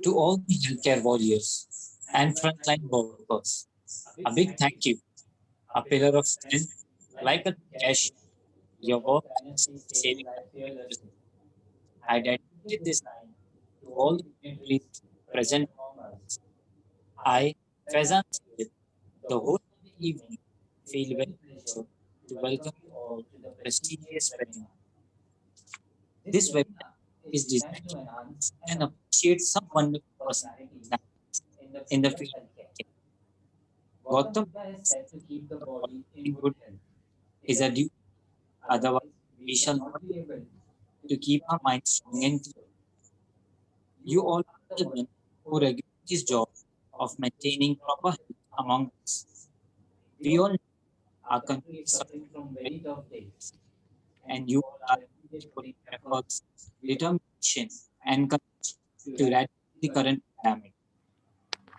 To all the healthcare warriors and frontline workers, a big thank you, a pillar of strength, like a cash. Your work balance is saving life fearlessly. I dedicated this time to all the dignitaries present among us. I, Faizan Syed, the host of the evening, feel very pleasure to welcome you all to the prestigious webinar. This webinar is designed to enhance and appreciate some wonderful personalities in the field of healthcare. Gautam is said to keep the body in good health is a duty, otherwise we shall not be able to keep our minds strong and clear. You all are the men who regulate this job of maintaining proper health among us. We all know our country is suffering from very tough days, and you all are every day putting efforts, determination, and courage to eradicate the current pandemic.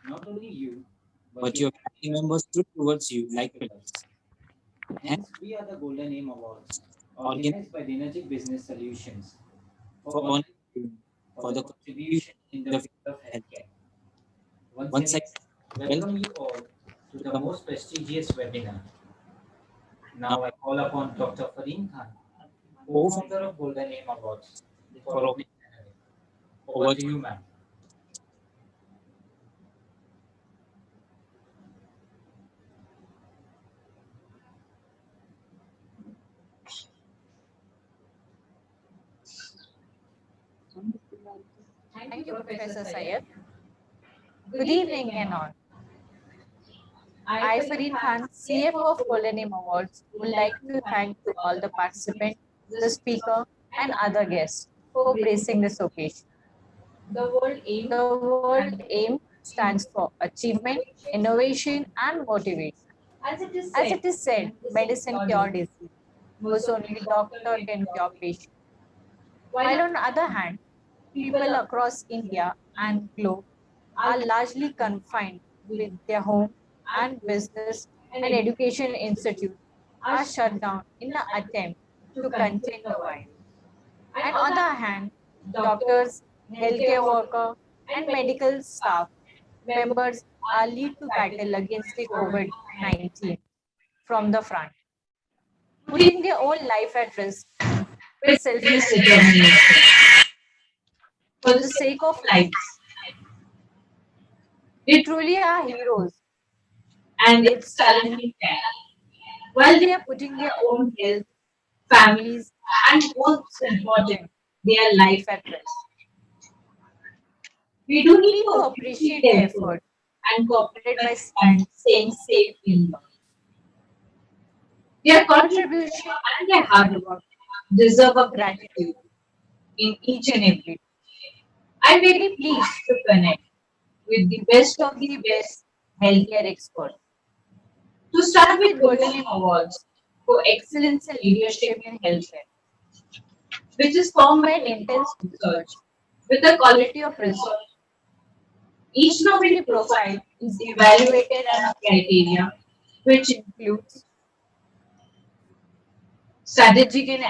Not only you, but your family members look towards you like pillars. Hence, we are the Golden Aim Awards, organized by Dynamic Business Solutions, for honoring you for the contribution in the field of healthcare. Once again, welcome you all to the most prestigious webinar. Now I call upon Dr. Fareen Khan, co-founder of Golden Aim Awards, for opening ceremony. Over to you, ma'am. Thank you, Professor Sayed. Good evening and all. I, Fareen Khan, CFO of Golden Aim Awards, would like to thank to all the participants, the speaker, and other guests for gracing this occasion. The word AIM stands for Achievement, Innovation, and Motivation. As it is said, medicine cure disease, because only doctor can cure patient. While on the other hand, people across India and globe are largely confined with their home and business and education institutes are shut down in an attempt to contain the virus. And on the other hand, doctors, healthcare workers, and medical staff members are lead to battle against the COVID-19 from the front, putting their own life at risk with selfless determination for the sake of lives. They truly are heroes, and it's challenging them. While they are putting their own health, families, and most important, their life at risk. We do need to appreciate their effort and cooperate by staying safe in law. Their contribution and their hard work deserve a gratitude in each and every day. I'm very pleased to connect with the best of the best healthcare experts. To start with Golden Aim Awards for Excellence in Leadership in Healthcare, which is formed by an intense research with the quality of research. Each nominee profile is evaluated on a criteria which includes strategic and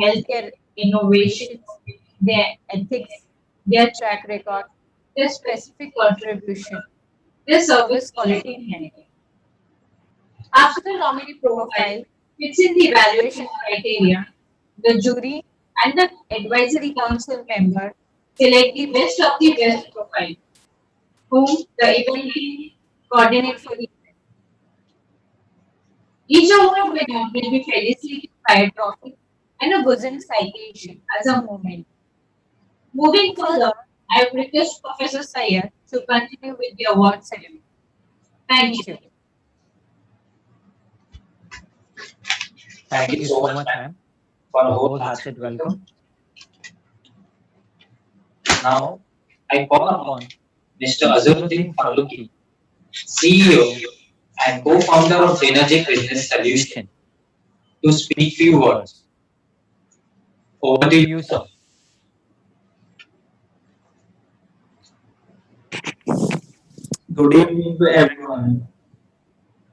healthcare innovations, their ethics, their track record, their specific contribution, their service quality and healthcare. After the nominee profile fits in the evaluation criteria, the jury and the advisory council member select the best of the best profile, whom the event team coordinate for the event. Each award winner will be felicitated by a trophy and a bosom citation as a moment. Moving further, I would request Professor Sayed to continue with the award ceremony. Thank you. Thank you so much, ma'am, for a wholehearted welcome. Now, I call upon Mr. Azharuddin Faruqi, CEO and co-founder of Dynamic Business Solution, to speak few words. Over to you, sir. Good evening to everyone.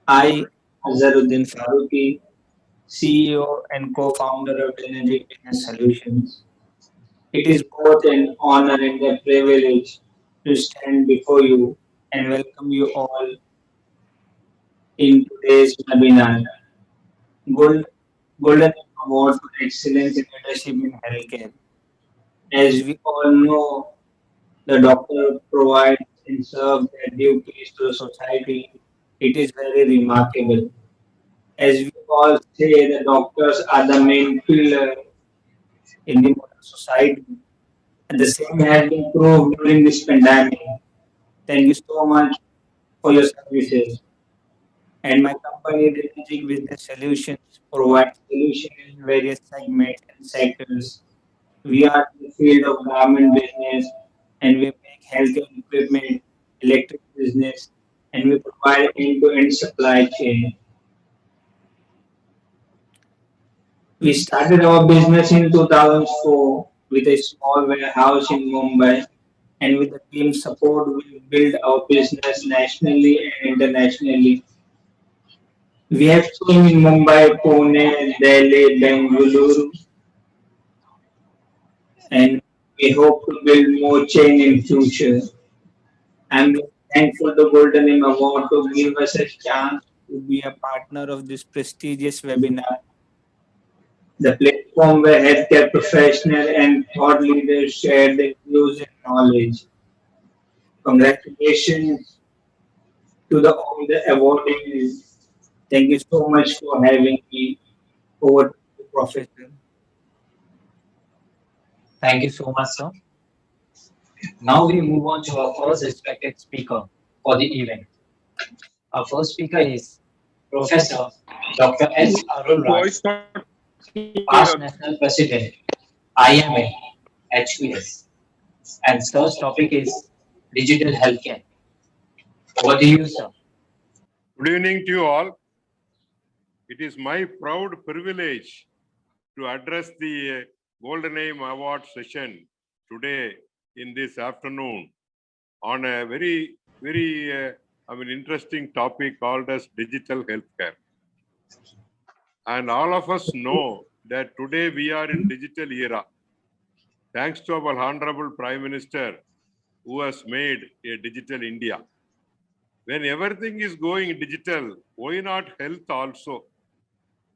I, Azharuddin Faruqi, CEO and co-founder of Energy Business Solutions. It is both an honor and a privilege to stand before you and welcome you all in today's webinar, Gold, Golden Award for Excellence in Leadership in Healthcare. As we all know, the doctor provides and serves their duties to the society. It is very remarkable. As we all say, the doctors are the main pillar in the modern society. And the same has been proved during this pandemic. Thank you so much for your services. And my company, Bariatric Business Solutions, provides solutions in various segments and sectors. We are in the field of garment business, and we make healthcare equipment, electric business, and we provide end-to-end supply chain. We started our business in 2004 with a small warehouse in Mumbai, and with the team support, we built our business nationally and internationally. We have team in Mumbai, Pune, Delhi, Bangalore, and we hope to build more chain in future. I'm very thankful to Golden M Award to give us a chance to be a partner of this prestigious webinar. The platform where healthcare professionals and thought leaders share their views and knowledge. Congratulations to all the awardees. Thank you so much for having me. Over to you, Professor. Thank you so much, sir. Now we move on to our first respected speaker for the event. Our first speaker is Professor Dr. S. Arul Raj, past National President, IMA, HPS. And sir's topic is digital healthcare. Over to you, sir. Good evening to you all. It is my proud privilege to address the Golden Aim Award session today in this afternoon on a very interesting topic called as digital healthcare. And all of us know that today we are in digital era. Thanks to our Honorable Prime Minister who has made a digital India. When everything is going digital, why not health also?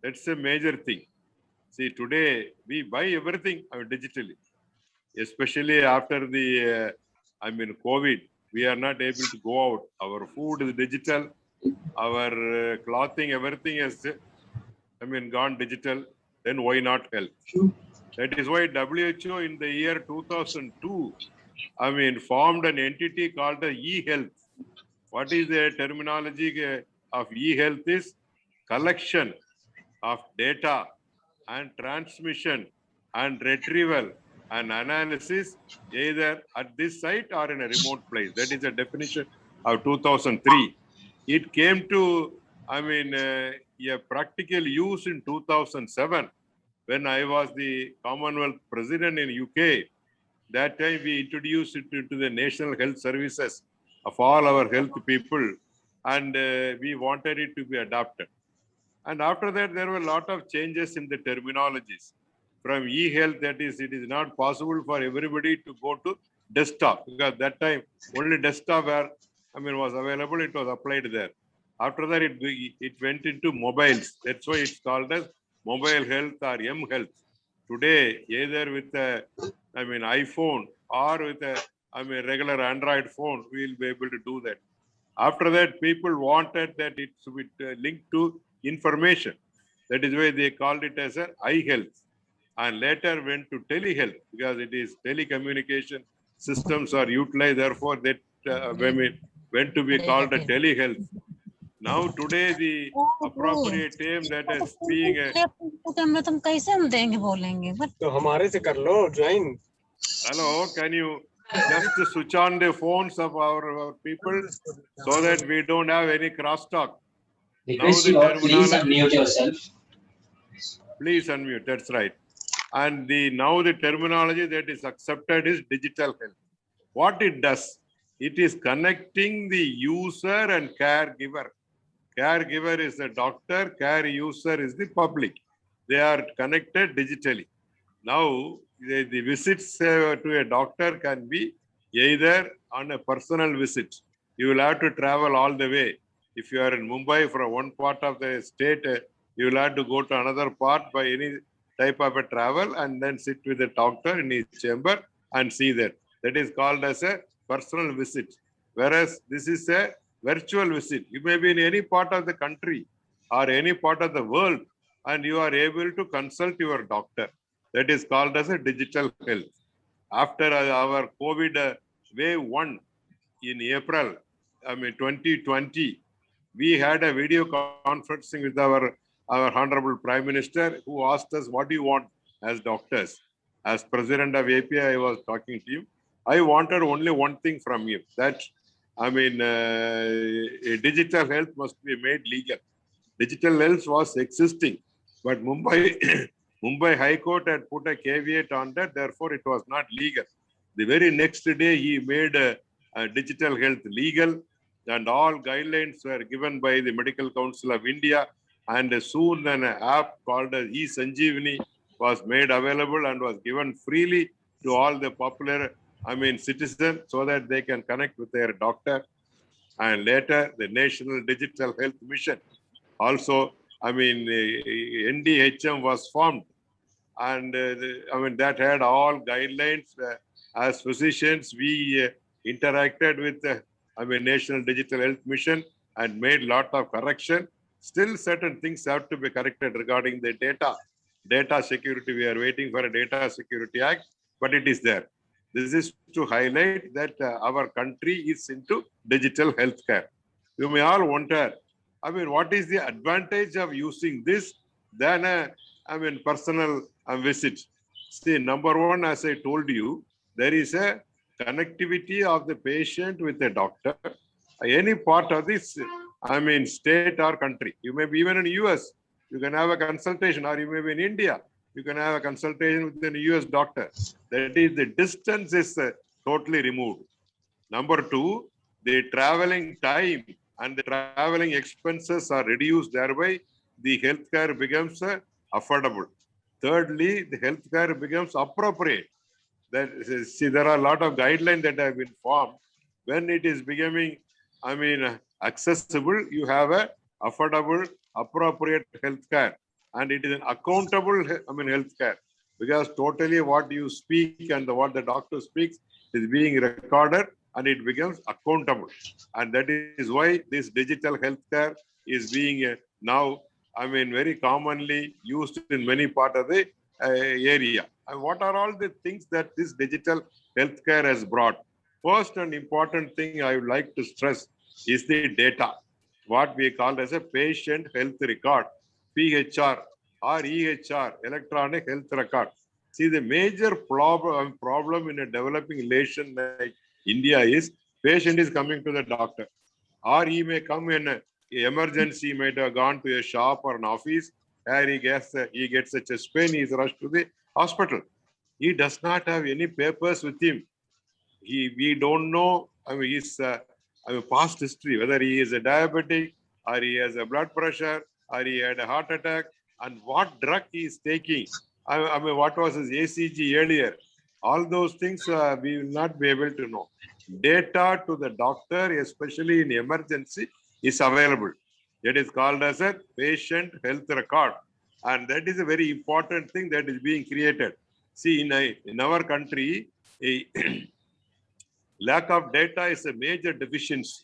That's a major thing. See, today we buy everything digitally, especially after the COVID. We are not able to go out. Our food is digital. Our clothing, everything is gone digital. Then why not health? That is why WHO in the year 2002, formed an entity called the e-health. What is the terminology of e-health is collection of data and transmission and retrieval and analysis either at this site or in a remote place. That is the definition of 2003. It came to, a practical use in 2007 when I was the Commonwealth President in UK. That time we introduced it into the National Health Services of all our health people, and we wanted it to be adopted. And after that, there were a lot of changes in the terminologies. From e-health, that is, it is not possible for everybody to go to desktop, because that time only desktop was available, it was applied there. After that, it went into mobiles. That's why it's called as mobile health or M-health. Today, either with a iPhone or with a regular Android phone, we'll be able to do that. After that, people wanted that it should be linked to information. That is why they called it as a iHealth. And later went to telehealth, because it is telecommunication systems are utilized. Therefore, that went to be called a telehealth. Now today the appropriate term that is being hello, can you just switch on the phones of our people so that we don't have any crosstalk? Request you all, please unmute yourself. Please unmute, that's right. And now the terminology that is accepted is digital health. What it does, it is connecting the user and caregiver. Caregiver is the doctor, care user is the public. They are connected digitally. Now, the visits to a doctor can be either on a personal visit. You will have to travel all the way. If you are in Mumbai from one part of the state, you will have to go to another part by any type of a travel and then sit with the doctor in his chamber and see that. That is called as a personal visit. Whereas this is a virtual visit. You may be in any part of the country or any part of the world and you are able to consult your doctor. That is called as a digital health. After our COVID wave 1 in April, 2020, we had a video conferencing with our Honorable Prime Minister who asked us, what do you want as doctors? As President of API, I was talking to him. I wanted only one thing from you, that, digital health must be made legal. Digital health was existing, but Mumbai High Court had put a caveat on that, therefore it was not legal. The very next day, he made digital health legal, and all guidelines were given by the Medical Council of India, and soon an app called e-Sanjeevani was made available and was given freely to all the popular citizens so that they can connect with their doctor. And later, the National Digital Health Mission also, NDHM was formed, and that had all guidelines. As physicians, we interacted with the National Digital Health Mission and made lot of correction. Still, certain things have to be corrected regarding the data security. We are waiting for a Data Security Act, but it is there. This is to highlight that our country is into digital healthcare. You may all wonder, what is the advantage of using this than a personal visit? See, number one, as I told you, there is a connectivity of the patient with the doctor. Any part of this, state or country. You may be even in the US, you can have a consultation, or you may be in India, you can have a consultation with a US doctor. That is, the distance is totally removed. Number two, the traveling time and the traveling expenses are reduced. Thereby, the healthcare becomes affordable. Thirdly, the healthcare becomes appropriate. There are a lot of guidelines that have been formed. When it is becoming, accessible, you have a affordable, appropriate healthcare, and it is an accountable, healthcare, because totally what you speak and what the doctor speaks is being recorded, and it becomes accountable. And that is why this digital healthcare is being now, very commonly used in many parts of the area. And what are all the things that this digital healthcare has brought? First and important thing I would like to stress is the data, what we call as a patient health record, PHR or EHR, electronic health record. See, the major problem in a developing nation like India is patient is coming to the doctor, or he may come in an emergency, might have gone to a shop or an office, where he gets a chest pain, he is rushed to the hospital. He does not have any papers with him. We don't know his past history, whether he is a diabetic, or he has a blood pressure, or he had a heart attack, and what drug he is taking. What was his ACG earlier. All those things we will not be able to know. Data to the doctor, especially in emergency, is available. It is called as a patient health record. And that is a very important thing that is being created. See, in our country, a lack of data is a major deficiency.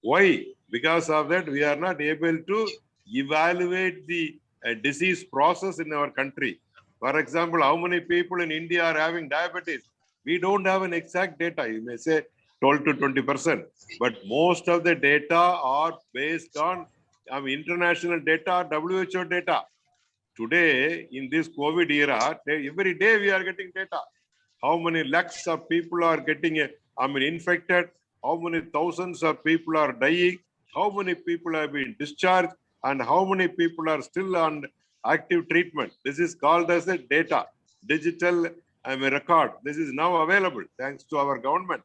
Why? Because of that, we are not able to evaluate the disease process in our country. For example, how many people in India are having diabetes? We don't have an exact data. You may say 12 to 20%, but most of the data are based on international data, WHO data. Today, in this COVID era, every day we are getting data. How many lakhs of people are getting infected? How many thousands of people are dying? How many people have been discharged? And how many people are still on active treatment? This is called as a data, digital record. This is now available thanks to our government.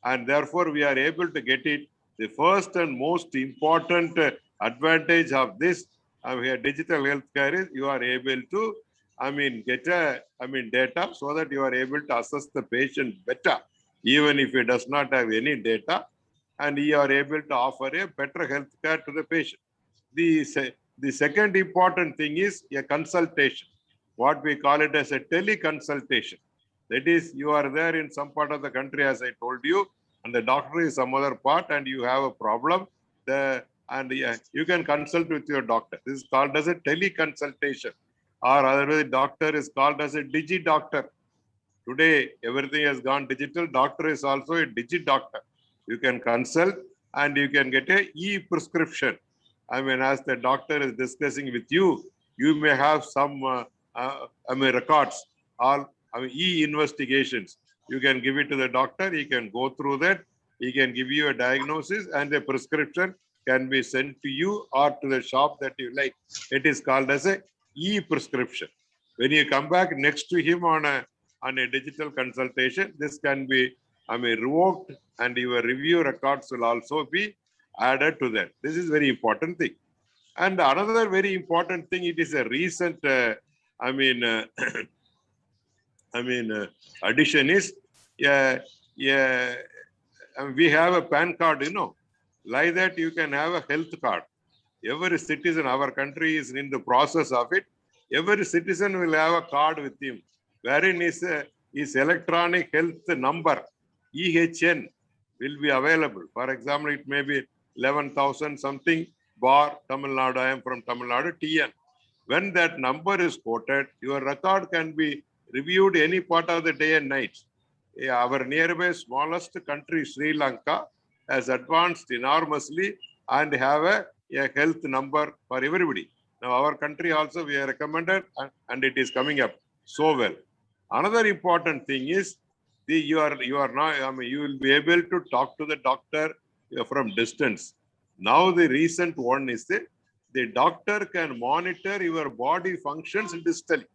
And therefore, we are able to get it. The first and most important advantage of this digital healthcare is you are able to get data so that you are able to assess the patient better. even if he does not have any data, and you are able to offer a better health care to the patient. The second important thing is a consultation, what we call it as a teleconsultation. That is, you are there in some part of the country, as I told you, and the doctor is some other part, and you have a problem, you can consult with your doctor. This is called as a teleconsultation, or otherwise doctor is called as a digi-doctor. Today, everything has gone digital. Doctor is also a digi-doctor. You can consult and you can get a e-prescription. I mean, as the doctor is discussing with you, you may have some records or e-investigations. You can give it to the doctor. He can go through that. He can give you a diagnosis, and the prescription can be sent to you or to the shop that you like. It is called as a e-prescription. When you come back next to him on a digital consultation, this can be revoked, and your review records will also be added to that. This is very important thing. And another very important thing, it is a recent addition is we have a PAN card, like that you can have a health card. Every citizen, our country is in the process of it. Every citizen will have a card with him, wherein his electronic health number, EHN, will be available. For example, it may be 11,000 something bar Tamil Nadu. I am from Tamil Nadu, TN. When that number is quoted, your record can be reviewed any part of the day and night. Our nearby smallest country, Sri Lanka, has advanced enormously and have a health number for everybody. Now, our country also, we are recommended, and it is coming up so well. Another important thing is you will be able to talk to the doctor from distance. Now, the recent one is the doctor can monitor your body functions distally.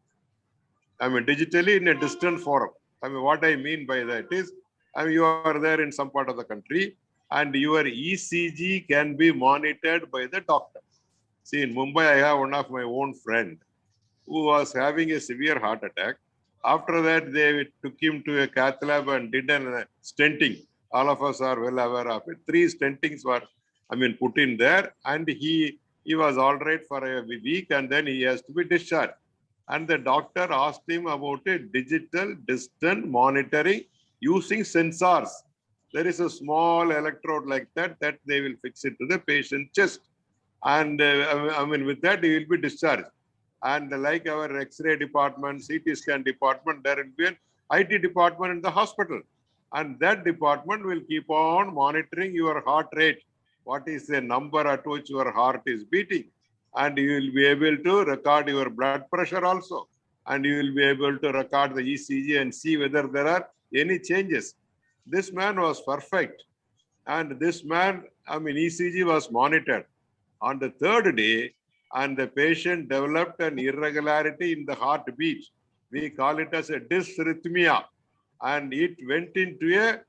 Digitally in a distant forum. What I mean by that is, you are there in some part of the country, and your ECG can be monitored by the doctor. See, in Mumbai, I have one of my own friend who was having a severe heart attack. After that, they took him to a cath lab and did a stenting. All of us are well aware of it. 3 stentings were, put in there, and he was all right for a week, and then he has to be discharged. And the doctor asked him about a digital distant monitoring using sensors. There is a small electrode like that they will fix it to the patient's chest. And with that, he will be discharged. And like our X-ray department, CT scan department, there will be an IT department in the hospital. And that department will keep on monitoring your heart rate. What is the number at which your heart is beating? And you will be able to record your blood pressure also. And you will be able to record the ECG and see whether there are any changes. This man was perfect. And this man, ECG was monitored. On the 3rd day, and the patient developed an irregularity in the heartbeat. We call it as a dysrhythmia. And it went into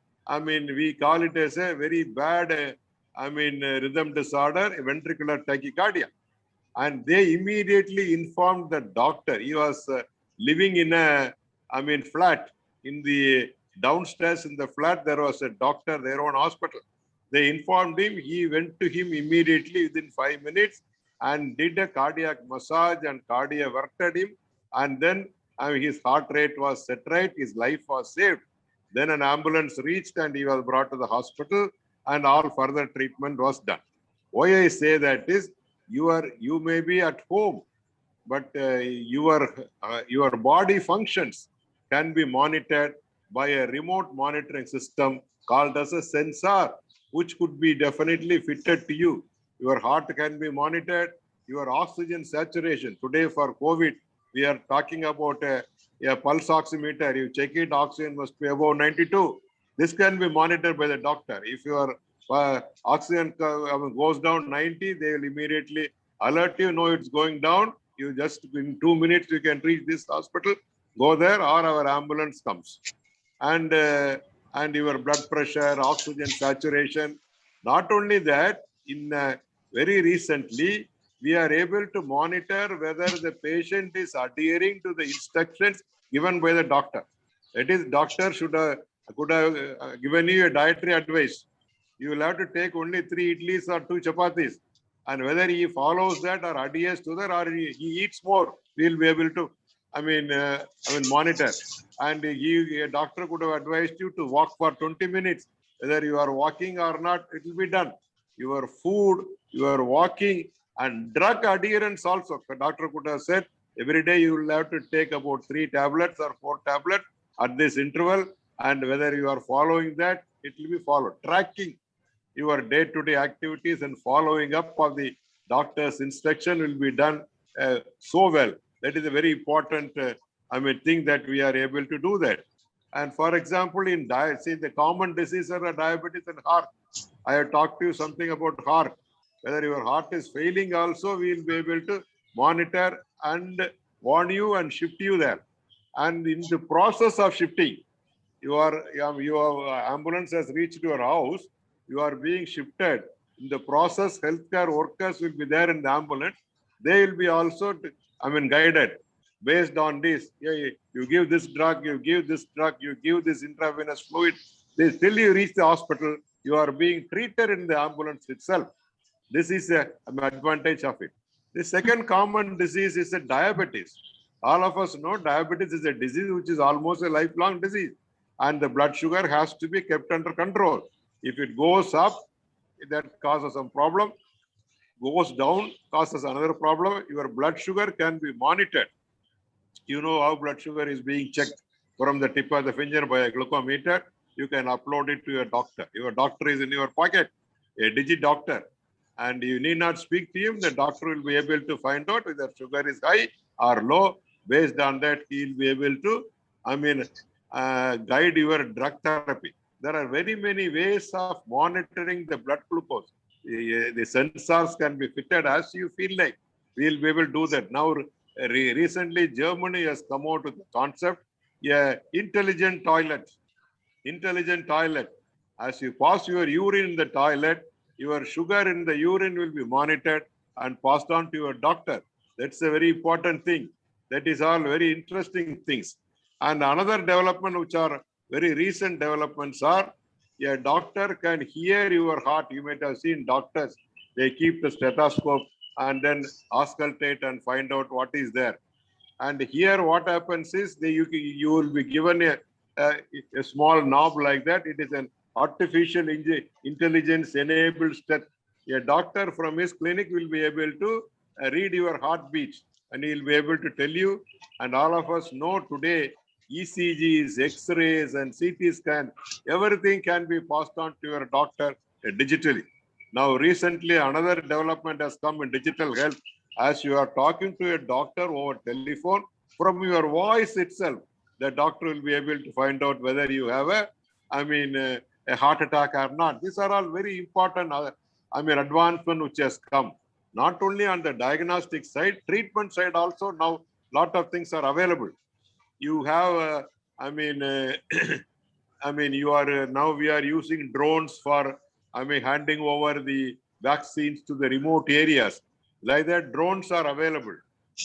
we call it as a very bad, rhythm disorder, ventricular tachycardia. And they immediately informed the doctor. He was living in a, flat. In the downstairs in the flat, there was a doctor, their own hospital. They informed him. He went to him immediately within 5 minutes and did a cardiac massage and cardioverted him. And then his heart rate was set right. His life was saved. Then an ambulance reached and he was brought to the hospital, and all further treatment was done. Why I say that is, you may be at home, but your body functions can be monitored by a remote monitoring system called as a sensor, which could be definitely fitted to you. Your heart can be monitored, your oxygen saturation. Today for COVID, we are talking about a pulse oximeter. You check it, oxygen must be above 92. This can be monitored by the doctor. If your oxygen goes down 90, they will immediately alert you, know it's going down. You just, in 2 minutes, you can reach this hospital, go there, or our ambulance comes. And your blood pressure, oxygen saturation. Not only that, very recently, we are able to monitor whether the patient is adhering to the instructions given by the doctor. That is, doctor should I could have given you a dietary advice. You will have to take only 3 idlis or 2 chapatis. And whether he follows that or adheres to that or he eats more, we will be able to, monitor. And a doctor could have advised you to walk for 20 minutes. Whether you are walking or not, it will be done. Your food, your walking, and drug adherence also. The doctor could have said, every day you will have to take about 3 tablets or 4 tablets at this interval. And whether you are following that, it will be followed. Tracking your day-to-day activities and following up of the doctor's instruction will be done so well. That is a very important thing that we are able to do that. And for example, in diet, see the common diseases are diabetes and heart. I have talked to you something about heart. Whether your heart is failing also, we will be able to monitor and warn you and shift you there. And in the process of shifting, your ambulance has reached your house, you are being shifted. In the process, healthcare workers will be there in the ambulance. They will be also, guided based on this. You give this drug, you give this drug, you give this intravenous fluid. Till you reach the hospital, you are being treated in the ambulance itself. This is an advantage of it. The second common disease is a diabetes. All of us know diabetes is a disease which is almost a lifelong disease. And the blood sugar has to be kept under control. If it goes up, that causes some problem. Goes down, causes another problem. Your blood sugar can be monitored. You know how blood sugar is being checked from the tip of the finger by a glucometer. You can upload it to your doctor. Your doctor is in your pocket, a digit doctor. And you need not speak to him. The doctor will be able to find out whether sugar is high or low. Based on that, he will be able to, guide your drug therapy. There are very many ways of monitoring the blood glucose. The sensors can be fitted as you feel like. We will be able to do that. Now, recently, Germany has come out with the concept, intelligent toilet. Intelligent toilet. As you pass your urine in the toilet, your sugar in the urine will be monitored and passed on to your doctor. That's a very important thing. That is all very interesting things. And another development which are very recent developments are, a doctor can hear your heart. You might have seen doctors, they keep the stethoscope and then auscultate and find out what is there. And here what happens is you will be given a small knob like that. It is an artificial intelligence enabled step. A doctor from his clinic will be able to read your heartbeat and he will be able to tell you. And all of us know today, ECGs, X-rays and CT scan, everything can be passed on to your doctor digitally. Now recently another development has come in digital health. As you are talking to a doctor over telephone, from your voice itself, the doctor will be able to find out whether you have a heart attack or not. These are all very important advancement which has come. Not only on the diagnostic side, treatment side also now lot of things are available. You have, you are now we are using drones for, handing over the vaccines to the remote areas. Like that, drones are available.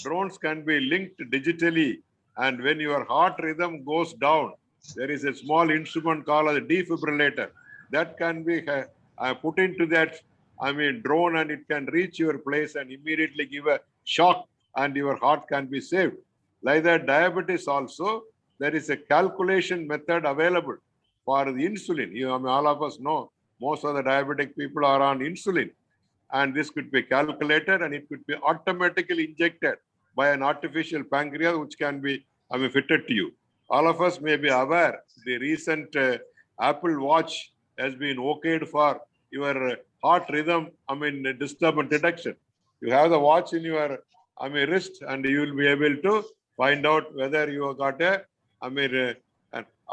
Drones can be linked digitally, and when your heart rhythm goes down, there is a small instrument called a defibrillator that can be put into that drone, and it can reach your place and immediately give a shock, and your heart can be saved. Like that, diabetes also, there is a calculation method available for the insulin. All of us know most of the diabetic people are on insulin, and this could be calculated and it could be automatically injected by an artificial pancreas which can be fitted to you. All of us may be aware the recent Apple Watch has been okayed for your heart rhythm disturbance detection. You have the watch in your wrist and you will be able to find out whether you have got an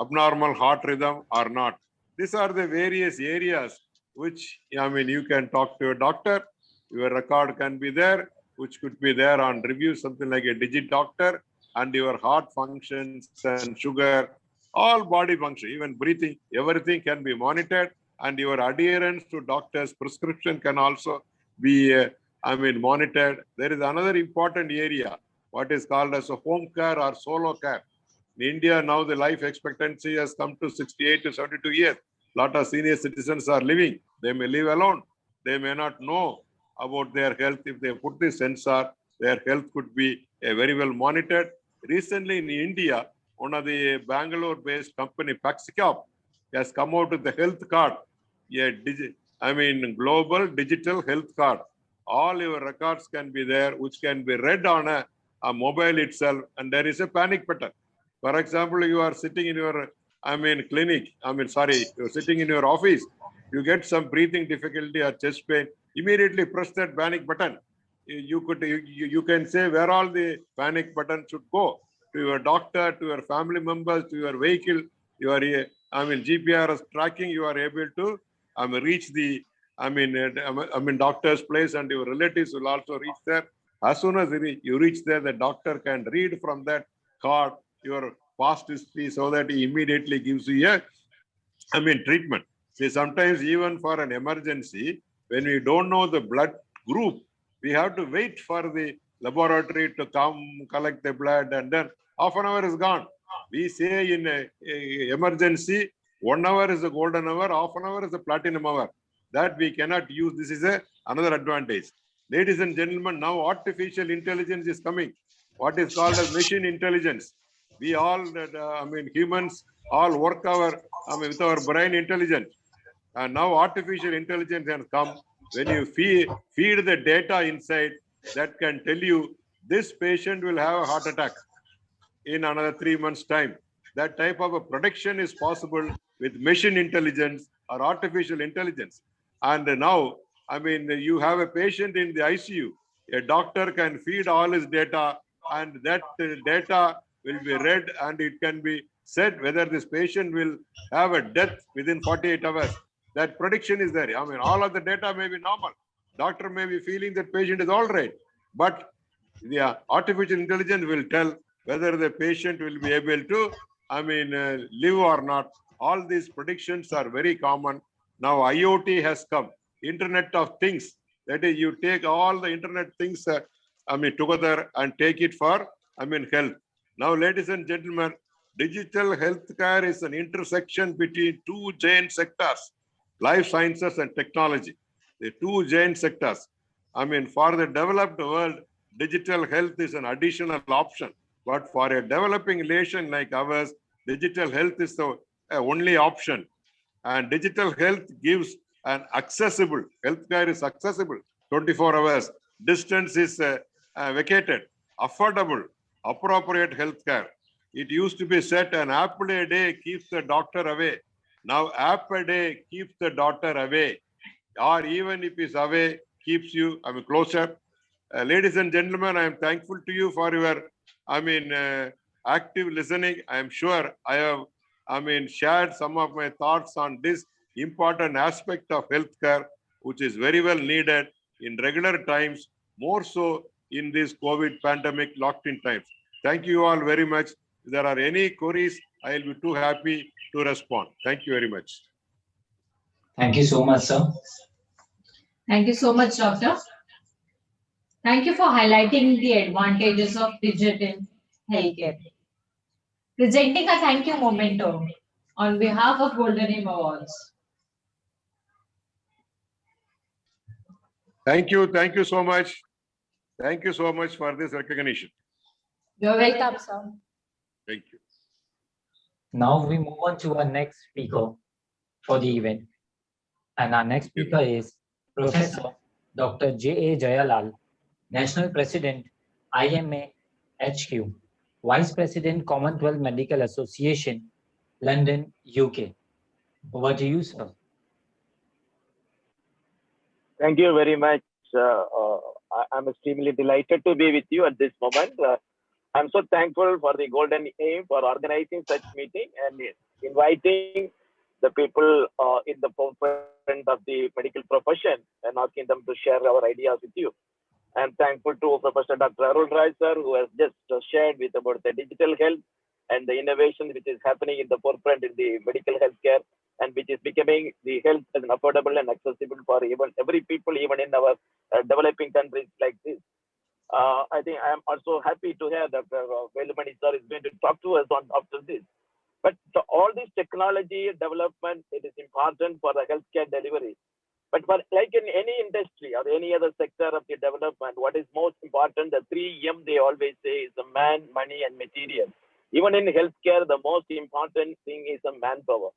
abnormal heart rhythm or not. These are the various areas which you can talk to a doctor. Your record can be there, which could be there on review, something like a digit doctor, and your heart functions and sugar, all body function, even breathing, everything can be monitored, and your adherence to doctor's prescription can also be monitored. There is another important area, what is called as a home care or solo care. In India, now the life expectancy has come to 68 to 72 years. A lot of senior citizens are living. They may live alone. They may not know about their health. If they put the sensor, their health could be very well monitored. Recently in India, one of the Bangalore-based company, Paxicop, has come out with the health card, global digital health card. All your records can be there, which can be read on a mobile itself, and there is a panic button. For example, you are sitting in your, you're sitting in your office, you get some breathing difficulty or chest pain, immediately press that panic button. You can say where all the panic buttons should go, to your doctor, to your family members, to your vehicle, your GPRS tracking. You are able to reach the doctor's place, and your relatives will also reach there. As soon as you reach there, the doctor can read from that card your past history, so that he immediately gives you a treatment. See, sometimes even for an emergency, when we don't know the blood group, we have to wait for the laboratory to come collect the blood, and then half an hour is gone. We say in a emergency, 1 hour is a golden hour, half an hour is a platinum hour. That we cannot use. This is another advantage. Ladies and gentlemen, now artificial intelligence is coming. What is called as machine intelligence. We all, humans all work with our brain intelligence. And now artificial intelligence has come. When you feed the data inside, that can tell you this patient will have a heart attack in another 3 months' time. That type of a prediction is possible with machine intelligence or artificial intelligence. And now, you have a patient in the ICU. A doctor can feed all his data, and that data will be read, and it can be said whether this patient will have a death within 48 hours. That prediction is there. All of the data may be normal. Doctor may be feeling that patient is all right, but the artificial intelligence will tell whether the patient will be able to, live or not. All these predictions are very common. Now IoT has come, Internet of Things. That is, you take all the Internet things, together and take it for, health. Now, ladies and gentlemen, digital healthcare is an intersection between two giant sectors, life sciences and technology. The two giant sectors. For the developed world, digital health is an additional option. But for a developing nation like ours, digital health is the only option. And digital health gives an accessible, healthcare is accessible 24 hours. Distance is vacated, affordable, appropriate healthcare. It used to be said an apple a day keeps the doctor away. Now app a day keeps the doctor away. Or even if he's away, keeps you closer. Ladies and gentlemen, I am thankful to you for your active listening. I am sure I have shared some of my thoughts on this important aspect of healthcare, which is very well needed in regular times, more so in this COVID pandemic locked-in times. Thank you all very much. If there are any queries, I will be too happy to respond. Thank you very much. Thank you so much, sir. Thank you so much, Doctor. Thank you for highlighting the advantages of digital healthcare. Presenting a thank you memento on behalf of Golden Aim Awards. Thank you so much. Thank you so much for this recognition. You're welcome, sir. Thank you. Now we move on to our next speaker for the event. And our next speaker is Professor Dr. J.A. Jayalal, National President, IMA HQ, Vice President, Commonwealth Medical Association, London, UK. Over to you, sir. Thank you very much. I'm extremely delighted to be with you at this moment. I'm so thankful for the Golden Aim for organizing such meeting and inviting the people in the forefront of the medical profession and asking them to share our ideas with you. I'm thankful to Professor Dr. Arul Rai sir, who has just shared with about the digital health and the innovation which is happening in the forefront in the medical healthcare, and which is becoming the health as an affordable and accessible for even every people, even in our developing countries like this. I think I am also happy to hear that Velumani sir is going to talk to us on after this. But all this technology development, it is important for the healthcare delivery. But for like in any industry or any other sector of the development, what is most important, the 3M they always say is the man, money, and material. Even in healthcare, the most important thing is the manpower.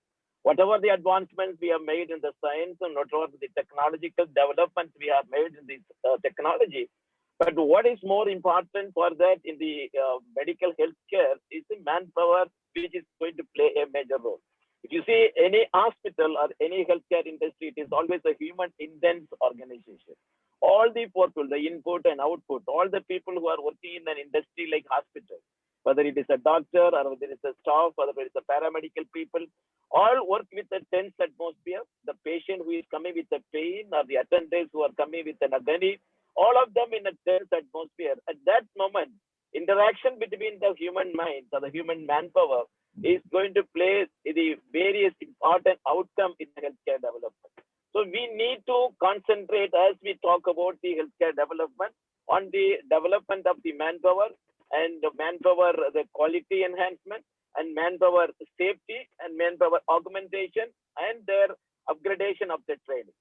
Whatever the advancements we have made in the science and whatever the technological developments we have made in this technology, but what is more important for that in the medical healthcare is the manpower, which is going to play a major role. If you see any hospital or any healthcare industry, it is always a human intense organization. All the people, the input and output, all the people who are working in an industry like hospital, whether it is a doctor or whether it is a staff, whether it is a paramedical people, all work with a tense atmosphere. The patient who is coming with a pain or the attendants who are coming with an agony, all of them in a tense atmosphere. At that moment, interaction between the human mind or the human manpower is going to play the various important outcome in healthcare development. So we need to concentrate as we talk about the healthcare development on the development of the manpower and the manpower, the quality enhancement and manpower safety and manpower augmentation and their upgradation of the training.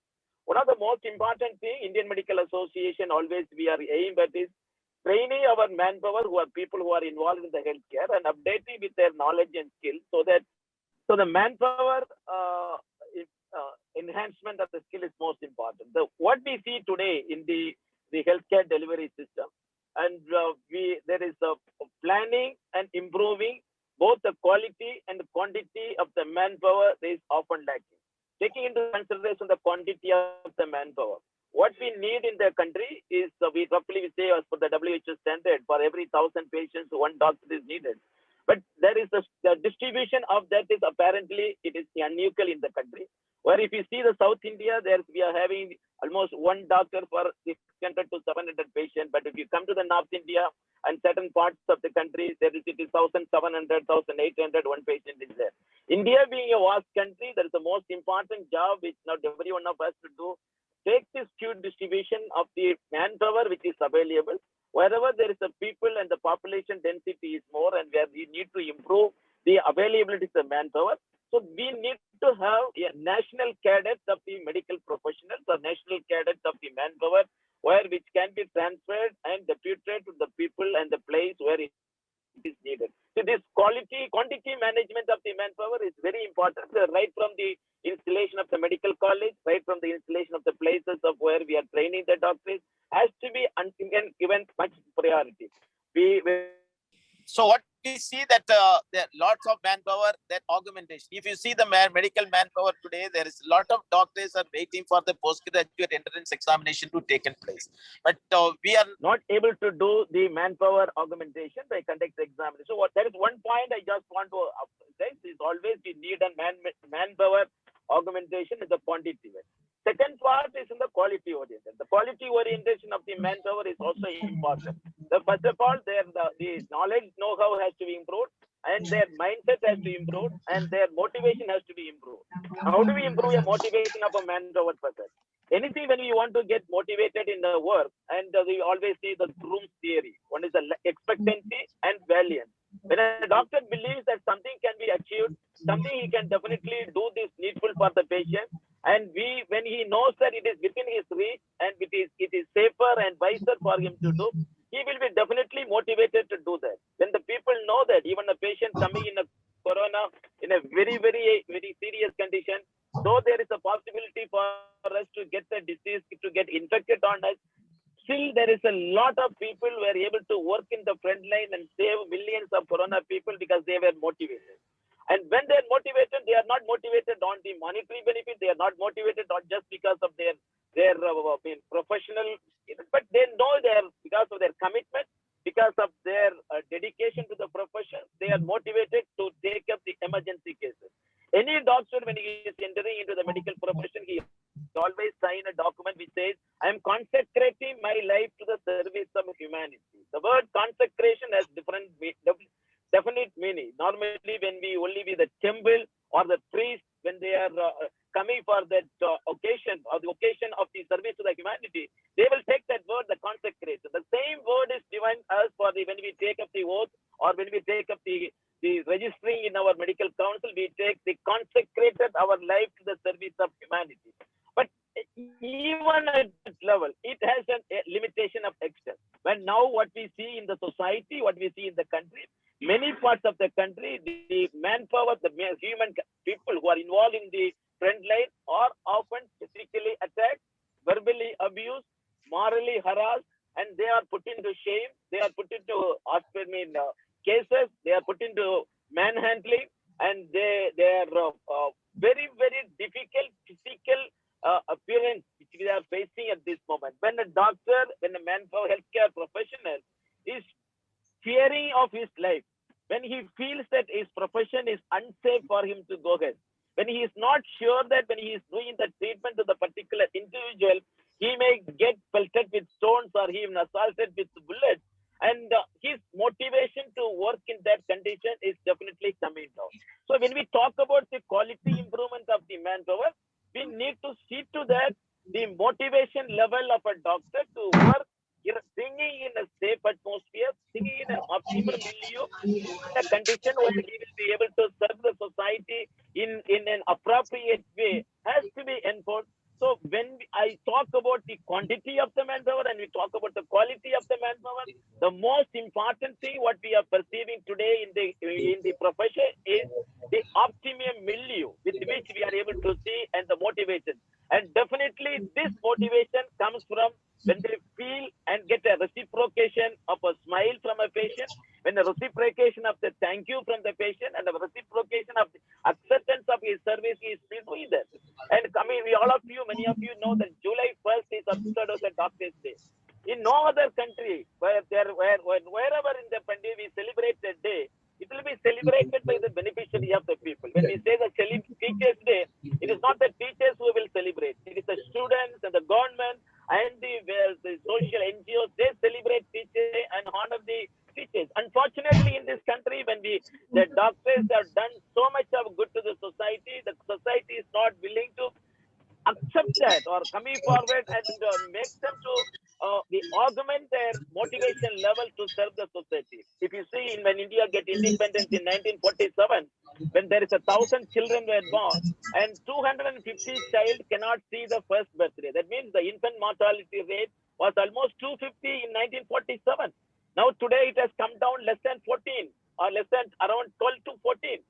One of the most important thing, Indian Medical Association always we are aimed at is training our manpower who are people who are involved in the healthcare and updating with their knowledge and skills so the manpower enhancement of the skill is most important. What we see today in the healthcare delivery system, and there is a planning and improving both the quality and the quantity of the manpower is often lacking. Taking into consideration the quantity of the manpower, what we need in the country is we roughly say as per the WHO standard, for every 1,000 patients, 1 doctor is needed. But there is the distribution of that is apparently it is unequal in the country. Where if you see the South India, we are having almost 1 doctor for 600 to 700 patients. But if you come to the North India and certain parts of the country, it is 1,700, 1,800, 1 patient is there. India being a vast country, that is the most important job which now every one of us to do. Take this skewed distribution of the manpower which is available. Wherever there is a people and the population density is more and where we need to improve the availability of the manpower. So we need to have a national cadets of the medical professionals or national cadets of the manpower which can be transferred and deputed to the people and the place where it is needed. So this quantity management of the manpower is very important, right from the installation of the medical college, right from the installation of the places of where we are training the doctors, has to be given much priority. So what we see that there are lots of manpower, that augmentation. If you see the medical manpower today, there is a lot of doctors are waiting for the postgraduate entrance examination to take place. But we are not able to do the manpower augmentation by conduct the examination. So there is one point I just want to say is always we need a manpower augmentation in the quantity way. Second part is in the quality orientation. The quality orientation of the manpower is also important. First of all, the knowledge, know-how has to be improved, and their mindset has to improve, and their motivation has to be improved. How do we improve a motivation of a manpower person? Anything when we want to get motivated in the work, and we always see the groom's theory. One is the expectancy and valiance. When a doctor believes that something can be achieved, something he can definitely do this needful for the patient, and when he knows that it is within his reach and it is safer and wiser for him to do, he will be definitely motivated to do that. When the people know that even a patient coming in a corona in a very, very, very serious condition, though there is a possibility for us to get the disease, to get infected on us, still there is a lot of people who are able to work in the front line and save millions of corona people because they were motivated. And when they are motivated, they are not motivated on the monetary benefit. They are not motivated not just because of their professional, but they know because of their commitment, because of their dedication to the profession, they are motivated to take up the emergency cases. Any doctor, when he is entering into the medical profession, he always sign a document which says, I am consecrating my life to the service of humanity. The word consecration has definite meaning. Normally, when we only be the temple or the priest, when they are coming for that occasion or the occasion of the service to the humanity, they will take that word, the consecration. The same word at that level, it has a limitation of extent. When now what we see in the society, what we see in the country, many parts of the country, the manpower, the human people who are involved in the front line are often physically attacked, verbally abused, morally harassed, and they are put into shame. They are put into cases. They are put into manhandling, and they are very difficult physical appearance which we are facing at this moment. When a doctor, when a manpower healthcare professional is fearing of his life, when he feels that his profession is unsafe for him to go ahead, when he is not sure that when he is doing the treatment to the particular individual, he may get pelted with stones or even assaulted with bullets, and his motivation to work in that condition is definitely coming down. So when we talk about the quality improvement of the manpower, we need to see to that the motivation level of a doctor to work singing in a safe atmosphere, singing in an optimal milieu, in a condition where he will be able to serve the society in an appropriate way has to be enforced. So when I talk about the quantity of the manpower and we talk about the quality of the manpower, the most important thing what we are perceiving today in the profession is the optimum milieu with which we are able to see and the motivation. And definitely this motivation comes from when they feel and get a reciprocation of a smile from a patient, when a reciprocation of the thank you from the patient, and the reciprocation of the acceptance of his service is doing that. And all of you, many of you know that July 1st is observed as a Doctor's Day. In no other country wherever in the country we celebrate that day, it will be celebrated by the beneficiary of the people. When we say the Teachers' Day, it is not the teachers who will celebrate. It is the students and the government and the social NGOs. They celebrate Teachers' Day and honor the teachers. Unfortunately, in this country, when the doctors have done so much of good to the society is not willing to accept that or coming forward and make them to augment their motivation level to serve the society. If you see, when India get independence in 1947, when there is 1,000 children were born and 250 child cannot see the first birthday. That means the infant mortality rate was almost 250 in 1947. Now today it has come down less than 14 or less than around 12 to 14.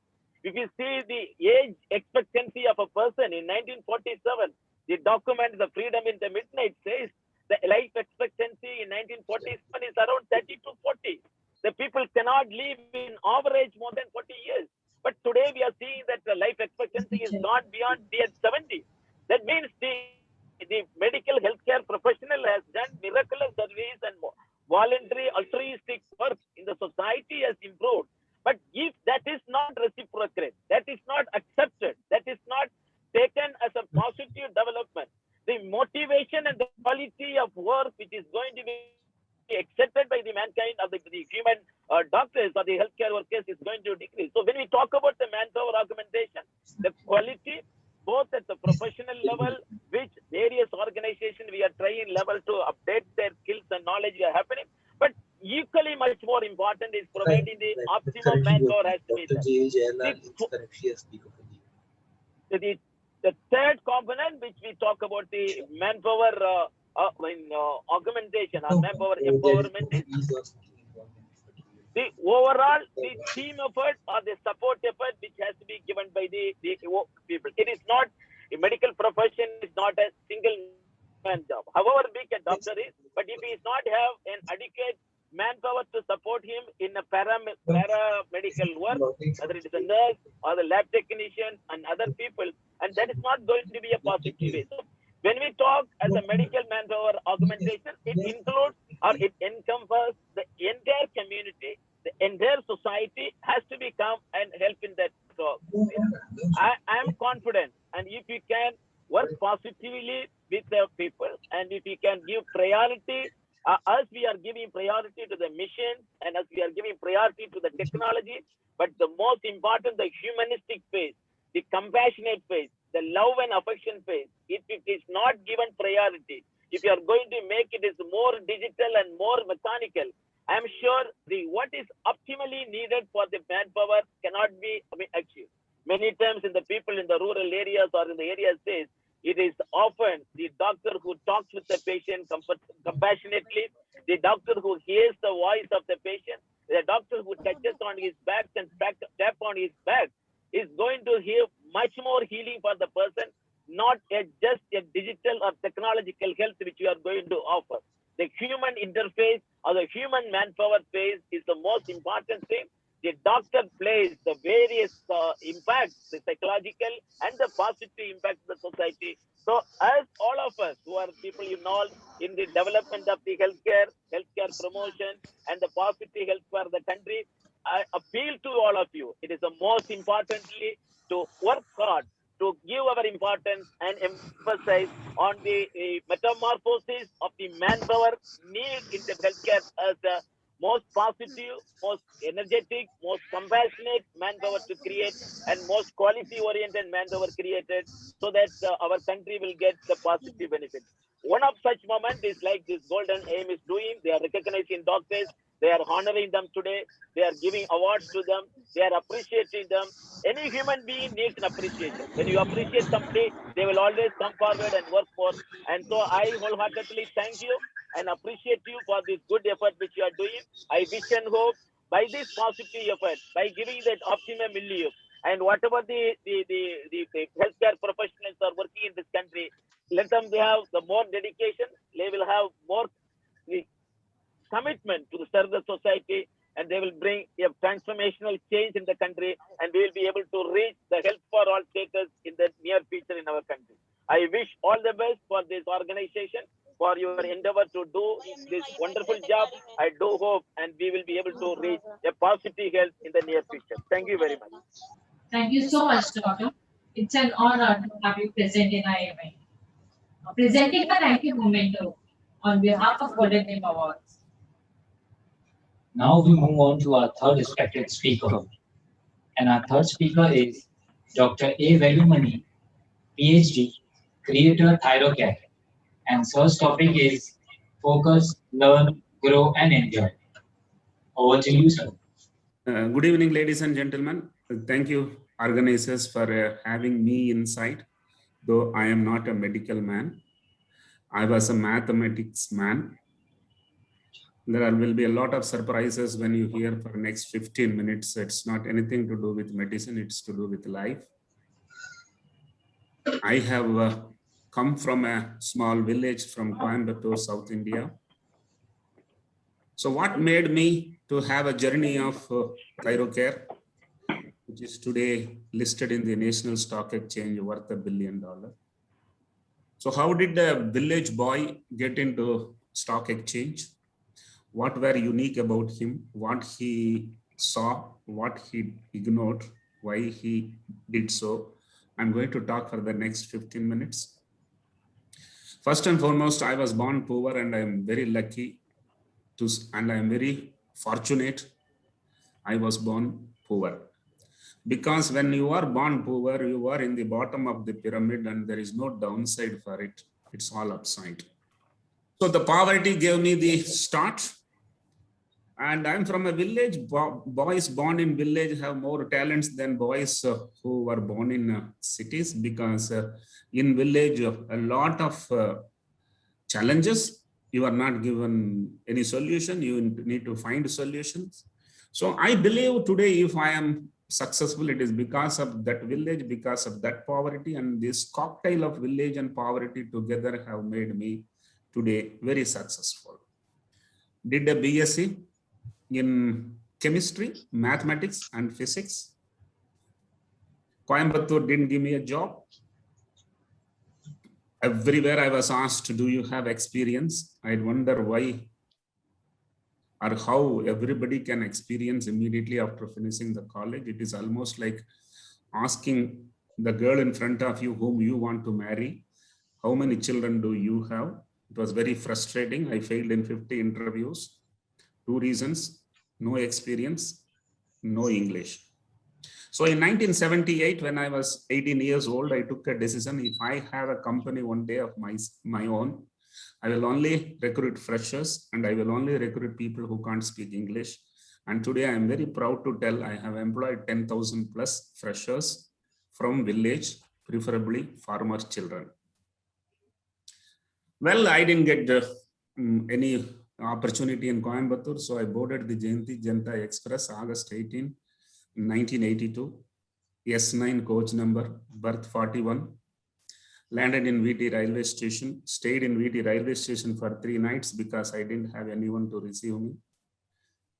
If you see the age expectancy of a person in 1947, the document, The Freedom in the Midnight, says the life expectancy in 1947 is around 30 to 40. The people cannot live in average more than 40 years. But today we are seeing that the life expectancy is gone beyond the 70. That means the medical healthcare professional has done miraculous service and voluntary altruistic work in the society has improved. But if that is not reciprocated, that is not accepted, that is not taken as a positive development, the motivation and the quality of work which is going to be accepted by the mankind of the human doctors or the healthcare workers is going to decrease. So when we talk about the manpower augmentation, the quality both at the professional level, which various organizations we are trying level to update their skills and knowledge are happening, but equally much more important is providing the optimum manpower has to be there. The third component which we talk about the manpower augmentation or manpower empowerment is the overall the team effort or the support effort which has to be given by the people. It is not a medical profession is not a single man job. However big a doctor is, but if he is not have an adequate manpower to support him in a paramedical work, whether it is a nurse or the lab technician and other people, and that is not going to be a positive way. So when we talk as a medical manpower augmentation, it includes or it encompasses the entire community, the entire society has to become and help in that. So I am confident, and if we can work positively with the people, and if we can give priority, as we are giving priority to the mission, and as we are giving priority to the technology, but the most important, the humanistic phase, the compassionate phase, the love and affection phase, if it is not given priority, if you are going to make it is more digital and more mechanical, I am sure what is optimally needed for the manpower cannot be achieved. Many times in the people in the rural areas or in the areas says, It is often the doctor who talks with the patient compassionately, the doctor who hears the voice of the patient, the doctor who touches on his back and tap on his back is going to hear much more healing for the person, not just a digital or technological health which you are going to offer. The human interface or the human manpower phase is the most important thing. The doctor plays the various impacts, the psychological and the positive impact of the society. So as all of us who are people involved in the development of the healthcare promotion and the positive health for the country, I appeal to all of you. It is the most importantly to work hard, to give our importance and emphasize on the metamorphosis of the manpower need in the healthcare as the most positive, most energetic, most compassionate manpower to create and most quality-oriented manpower created so that our country will get the positive benefit. One of such moments is like this Golden Aim is doing. They are recognizing doctors. They are honoring them today. They are giving awards to them. They are appreciating them. Any human being needs an appreciation. When you appreciate somebody, they will always come forward and work for. And so I wholeheartedly thank you and appreciate you for this good effort which you are doing. I wish and hope by this positive effort, by giving that optimum milieu, and whatever the healthcare professionals are working in this country, let them have the more dedication, they will have more commitment to serve the society, and they will bring a transformational change in the country, and we will be able to reach the health for all status in the near future in our country. I wish all the best for this organization, for your endeavor to do this wonderful job. I do hope and we will be able to reach a positive health in the near future. Thank you very much. Thank you so much, Doctor. It's an honor to have you present in our event. Presenting the thank you memento on behalf of Golden Name Awards. Now we move on to our third respected speaker. And our third speaker is Dr. A. Velumani, PhD, Creator Thyrocare. And sir's topic is Focus, Learn, Grow and Enjoy. Over to you, sir. Good evening, ladies and gentlemen. Thank you, organizers, for having me inside. Though I am not a medical man, I was a mathematics man. There will be a lot of surprises when you hear for the next 15 minutes. It's not anything to do with medicine, it's to do with life. I have come from a small village from Coimbatore, South India. So what made me to have a journey of Thyrocare, which is today listed in the National Stock Exchange worth $1 billion. So how did a village boy get into stock exchange? What were unique about him? What he saw, what he ignored, why he did so? I'm going to talk for the next 15 minutes. First and foremost, I was born poor and I'm very lucky and I'm very fortunate I was born poor. Because when you are born poor, you are in the bottom of the pyramid and there is no downside for it. It's all upside. So the poverty gave me the start. And I'm from a village. Boys born in village have more talents than boys who were born in cities, because in village, a lot of challenges, you are not given any solution. You need to find solutions. So I believe today, if I am successful, it is because of that village, because of that poverty, and this cocktail of village and poverty together have made me today very successful. Did a BSc in chemistry, mathematics and physics. Coimbatore didn't give me a job. Everywhere I was asked, do you have experience? I'd wonder why or how everybody can experience immediately after finishing the college. It is almost like asking the girl in front of you whom you want to marry, how many children do you have? It was very frustrating. I failed in 50 interviews. 2 reasons: no experience, no English. So in 1978, when I was 18 years old, I took a decision. If I have a company one day of my own, I will only recruit freshers and I will only recruit people who can't speak English. And today I am very proud to tell I have employed 10,000 plus freshers from village, preferably farmer children. Well, I didn't get any opportunity in Coimbatore, so I boarded the Jayanti Janta Express August 18, 1982, S9 coach number, berth 41. Landed in VT railway station, stayed in VT railway station for 3 nights because I didn't have anyone to receive me.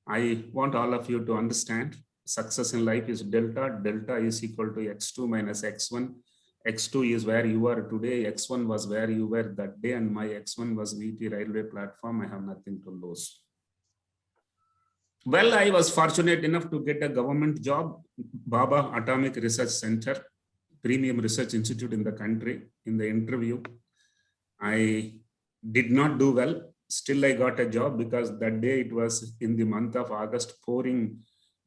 I want all of you to understand success in life is delta. Delta is equal to x2 minus x1. X2 is where you are today. X1 was where you were that day, and my X1 was VT railway platform. I have nothing to lose. Well, I was fortunate enough to get a government job, Baba Atomic Research Center, premium research institute in the country. In the interview, I did not do well. Still, I got a job because that day it was in the month of August, pouring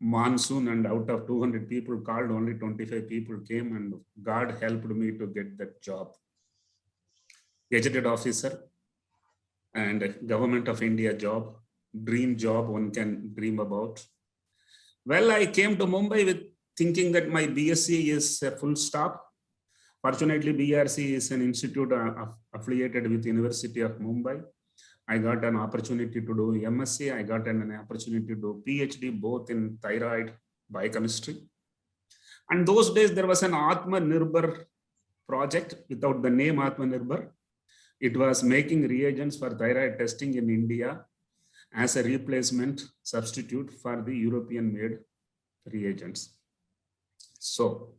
monsoon, and out of 200 people called, only 25 people came, and God helped me to get that job. Gazetted officer and Government of India job, dream job one can dream about. Well, I came to Mumbai with thinking that my BSc is a full stop. Fortunately, BRC is an institute affiliated with University of Mumbai. I got an opportunity to do MSc. I got an opportunity to do PhD, both in thyroid biochemistry. And those days there was an Atmanirbhar project without the name Atmanirbhar. It was making reagents for thyroid testing in India as a replacement substitute for the European made reagents. So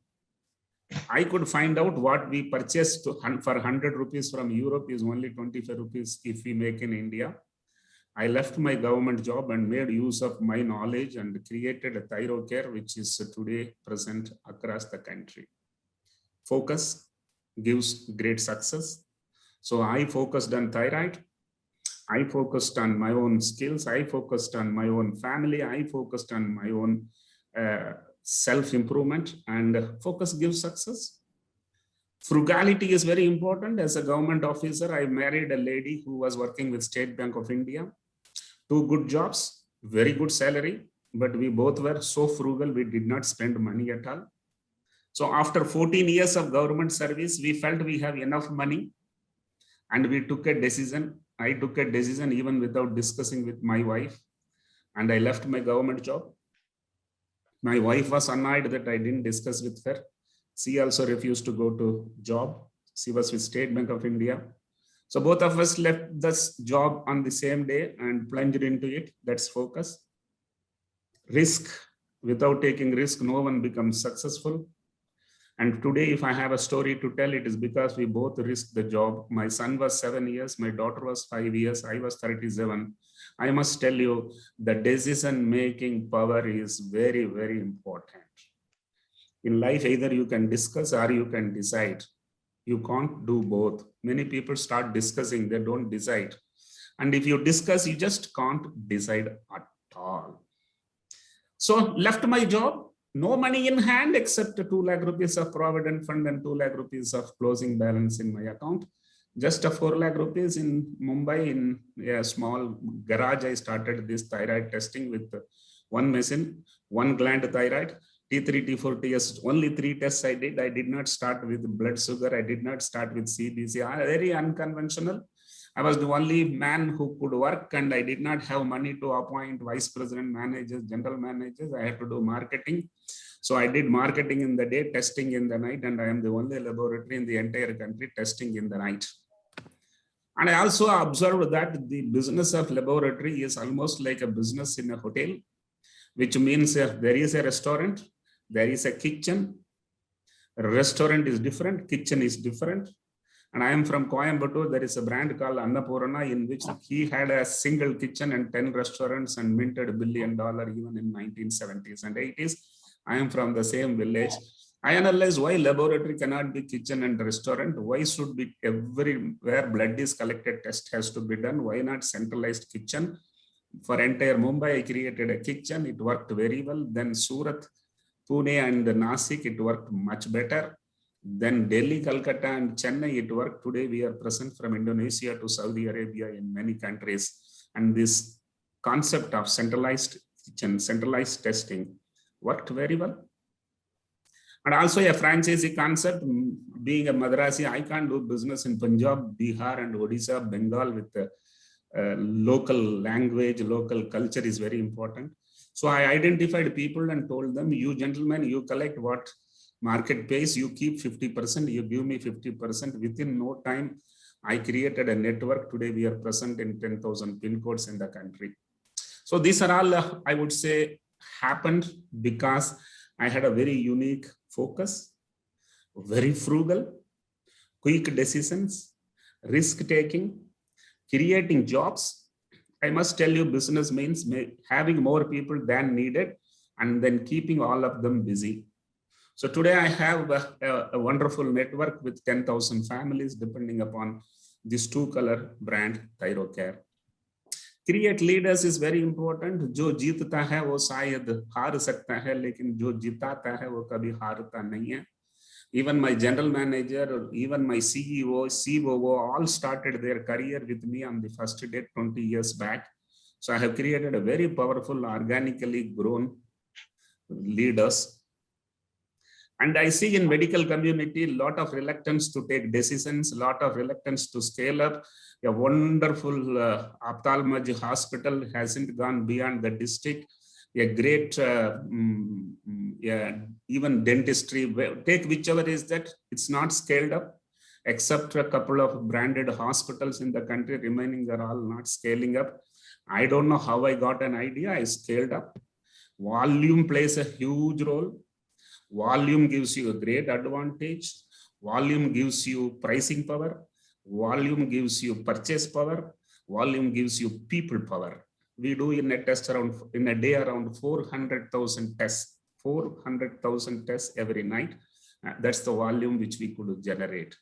I could find out what we purchased for 100 rupees from Europe is only 25 rupees if we make in India. I left my government job and made use of my knowledge and created a ThyroCare, which is today present across the country. Focus gives great success. So I focused on thyroid. I focused on my own skills. I focused on my own family. I focused on my own self-improvement, and focus gives success. Frugality is very important. As a government officer, I married a lady who was working with State Bank of India. 2 good jobs, very good salary, but we both were so frugal, we did not spend money at all. So after 14 years of government service, we felt we have enough money, and we took a decision. I took a decision even without discussing with my wife, and I left my government job. My wife was annoyed that I didn't discuss with her. She also refused to go to job. She was with State Bank of India. So both of us left this job on the same day and plunged into it. That's focus. Risk. Without taking risk, no one becomes successful. And today, if I have a story to tell, it is because we both risked the job. My son was 7 years, my daughter was 5 years, I was 37. I must tell you, the decision-making power is very, very important. In life, either you can discuss or you can decide. You can't do both. Many people start discussing, they don't decide. And if you discuss, you just can't decide at all. So left my job, no money in hand except 2 lakh rupees of provident fund and 2 lakh rupees of closing balance in my account. Just a 4 lakh rupees in Mumbai, in a small garage, I started this thyroid testing with 1 machine, 1 gland thyroid, T3, T4, Ts, only 3 tests I did. I did not start with blood sugar. I did not start with CBC, very unconventional. I was the only man who could work, and I did not have money to appoint vice president, managers, general managers. I had to do marketing. So I did marketing in the day, testing in the night, and I am the only laboratory in the entire country testing in the night. And I also observed that the business of laboratory is almost like a business in a hotel, which means there is a restaurant, there is a kitchen. Restaurant is different, kitchen is different. And I am from Coimbatore. There is a brand called Annapurna, in which he had a single kitchen and 10 restaurants and minted $1 billion even in 1970s and 80s. I am from the same village. I analyze why laboratory cannot be kitchen and restaurant. Why should be everywhere blood is collected, test has to be done? Why not centralized kitchen? For entire Mumbai, I created a kitchen. It worked very well. Then Surat, Pune and Nasik, it worked much better. Then Delhi, Calcutta and Chennai, it worked. Today we are present from Indonesia to Saudi Arabia in many countries. And this concept of centralized kitchen, centralized testing worked very well. And also a franchisee concept. Being a Madrasi, I can't do business in Punjab, Bihar, and Odisha, Bengal with the local language, local culture is very important. So I identified people and told them, you gentlemen, you collect what market pays, you keep 50%, you give me 50%. Within no time, I created a network. Today we are present in 10,000 pin codes in the country. So these are all, I would say, happened because I had a very unique focus, very frugal, quick decisions, risk taking, creating jobs. I must tell you, business means having more people than needed and then keeping all of them busy. So today I have a wonderful network with 10,000 families depending upon this two-color brand ThyroCare. Create leaders is very important. जो जीतता है वो शायद हार सकता है, लेकिन जो जिताता है वो कभी हारता नहीं है. Even my general manager, or even my CEO, COO, all started their career with me on the first day 20 years back. So I have created a very powerful, organically grown leaders. And I see in medical community, a lot of reluctance to take decisions, a lot of reluctance to scale up. A wonderful ophthalmology hospital hasn't gone beyond the district. A great, even dentistry, take whichever is that, it's not scaled up, except a couple of branded hospitals in the country, remaining are all not scaling up. I don't know how I got an idea, I scaled up. Volume plays a huge role. Volume gives you a great advantage. Volume gives you pricing power. Volume gives you purchase power. Volume gives you people power. We do in a test around, in a day, around 400,000 tests, 400,000 tests every night. That's the volume which we could generate.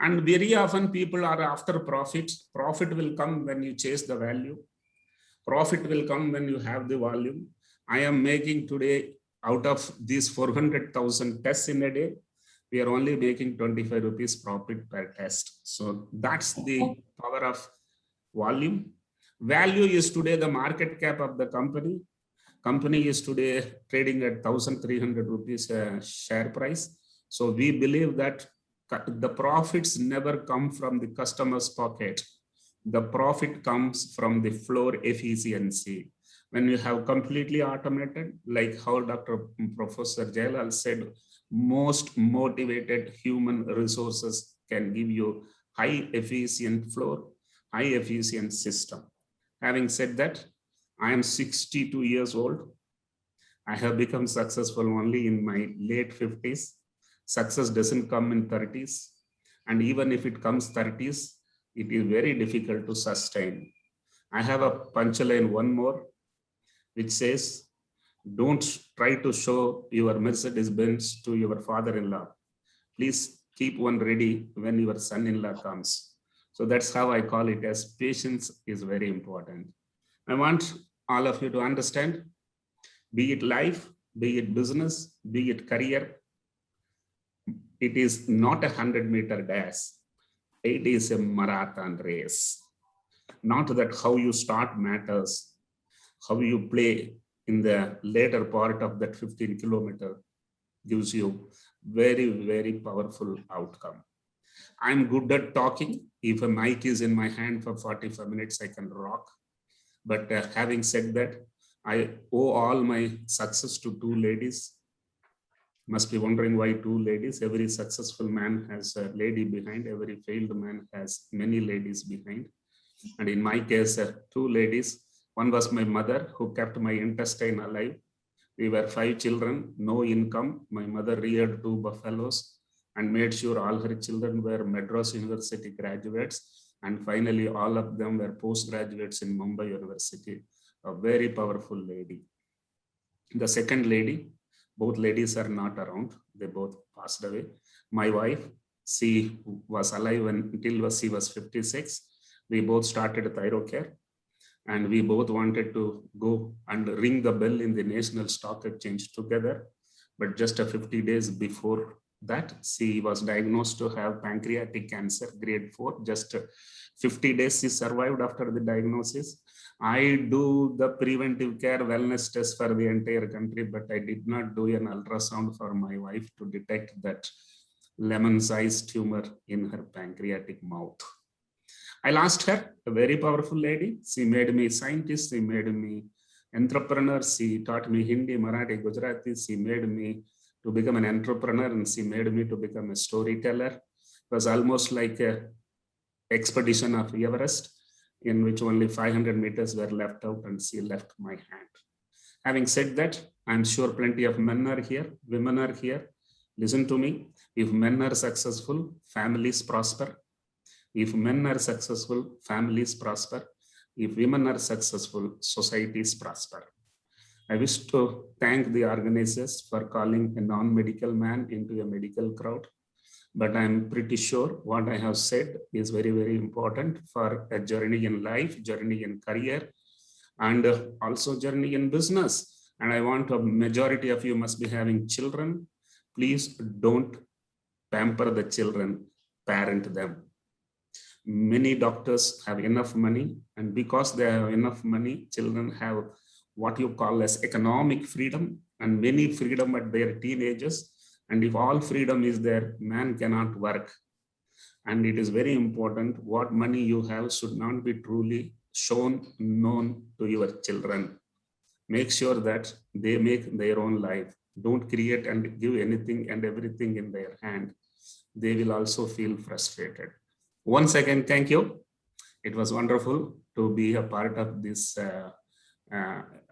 And very often people are after profit. Profit will come when you chase the value. Profit will come when you have the volume. I am making today, out of these 400,000 tests in a day, we are only making 25 rupees profit per test. So that's the power of volume. Value is today the market cap of the company. Company is today trading at 1,300 rupees share price. So we believe that the profits never come from the customer's pocket. The profit comes from the floor efficiency. When you have completely automated, like how Professor Jailal said, most motivated human resources can give you high efficient floor, high efficient system. Having said that, I am 62 years old. I have become successful only in my late 50s. Success doesn't come in 30s. And even if it comes 30s, it is very difficult to sustain. I have a punchline, one more, which says, don't try to show your Mercedes-Benz to your father-in-law. Please keep one ready when your son-in-law comes. So that's how I call it, as patience is very important. I want all of you to understand, be it life, be it business, be it career, it is not a 100-meter dash. It is a marathon race. Not that how you start matters, how you play in the later part of that 15 kilometer gives you very, very powerful outcome. I'm good at talking. If a mic is in my hand for 45 minutes, I can rock. But having said that, I owe all my success to two ladies. Must be wondering why two ladies. Every successful man has a lady behind. Every failed man has many ladies behind. And in my case, two ladies. One was my mother, who kept my intestine alive. We were 5 children, no income. My mother reared 2 buffaloes and made sure all her children were Madras University graduates. And finally, all of them were postgraduates in Mumbai University. A very powerful lady. The second lady, both ladies are not around. They both passed away. My wife, she was alive until she was 56. We both started ThyroCare. And we both wanted to go and ring the bell in the National Stock Exchange together. But just 50 days before that she was diagnosed to have pancreatic cancer grade 4. Just 50 days she survived after the diagnosis. I do the preventive care wellness test for the entire country, but I did not do an ultrasound for my wife to detect that lemon-sized tumor in her pancreatic mouth. I lost her, a very powerful lady. She made me scientist, she made me entrepreneur, she taught me Hindi, Marathi, Gujarati, she made me to become an entrepreneur, and she made me to become a storyteller. It was almost like a expedition of Everest, in which only 500 meters were left out, and she left my hand. Having said that, I'm sure plenty of men are here, women are here. Listen to me. If men are successful, families prosper. If men are successful, families prosper. If women are successful, societies prosper. I wish to thank the organizers for calling a non-medical man into a medical crowd. But I'm pretty sure what I have said is very, very important for a journey in life, journey in career, and also journey in business. And I want a majority of you must be having children. Please don't pamper the children, parent them. Many doctors have enough money, and because they have enough money, children have what you call as economic freedom and many freedom at their teenagers. And if all freedom is there, man cannot work. And it is very important, what money you have should not be truly known to your children. Make sure that they make their own life. Don't create and give anything and everything in their hand. They will also feel frustrated. Once again, thank you. It was wonderful to be a part of this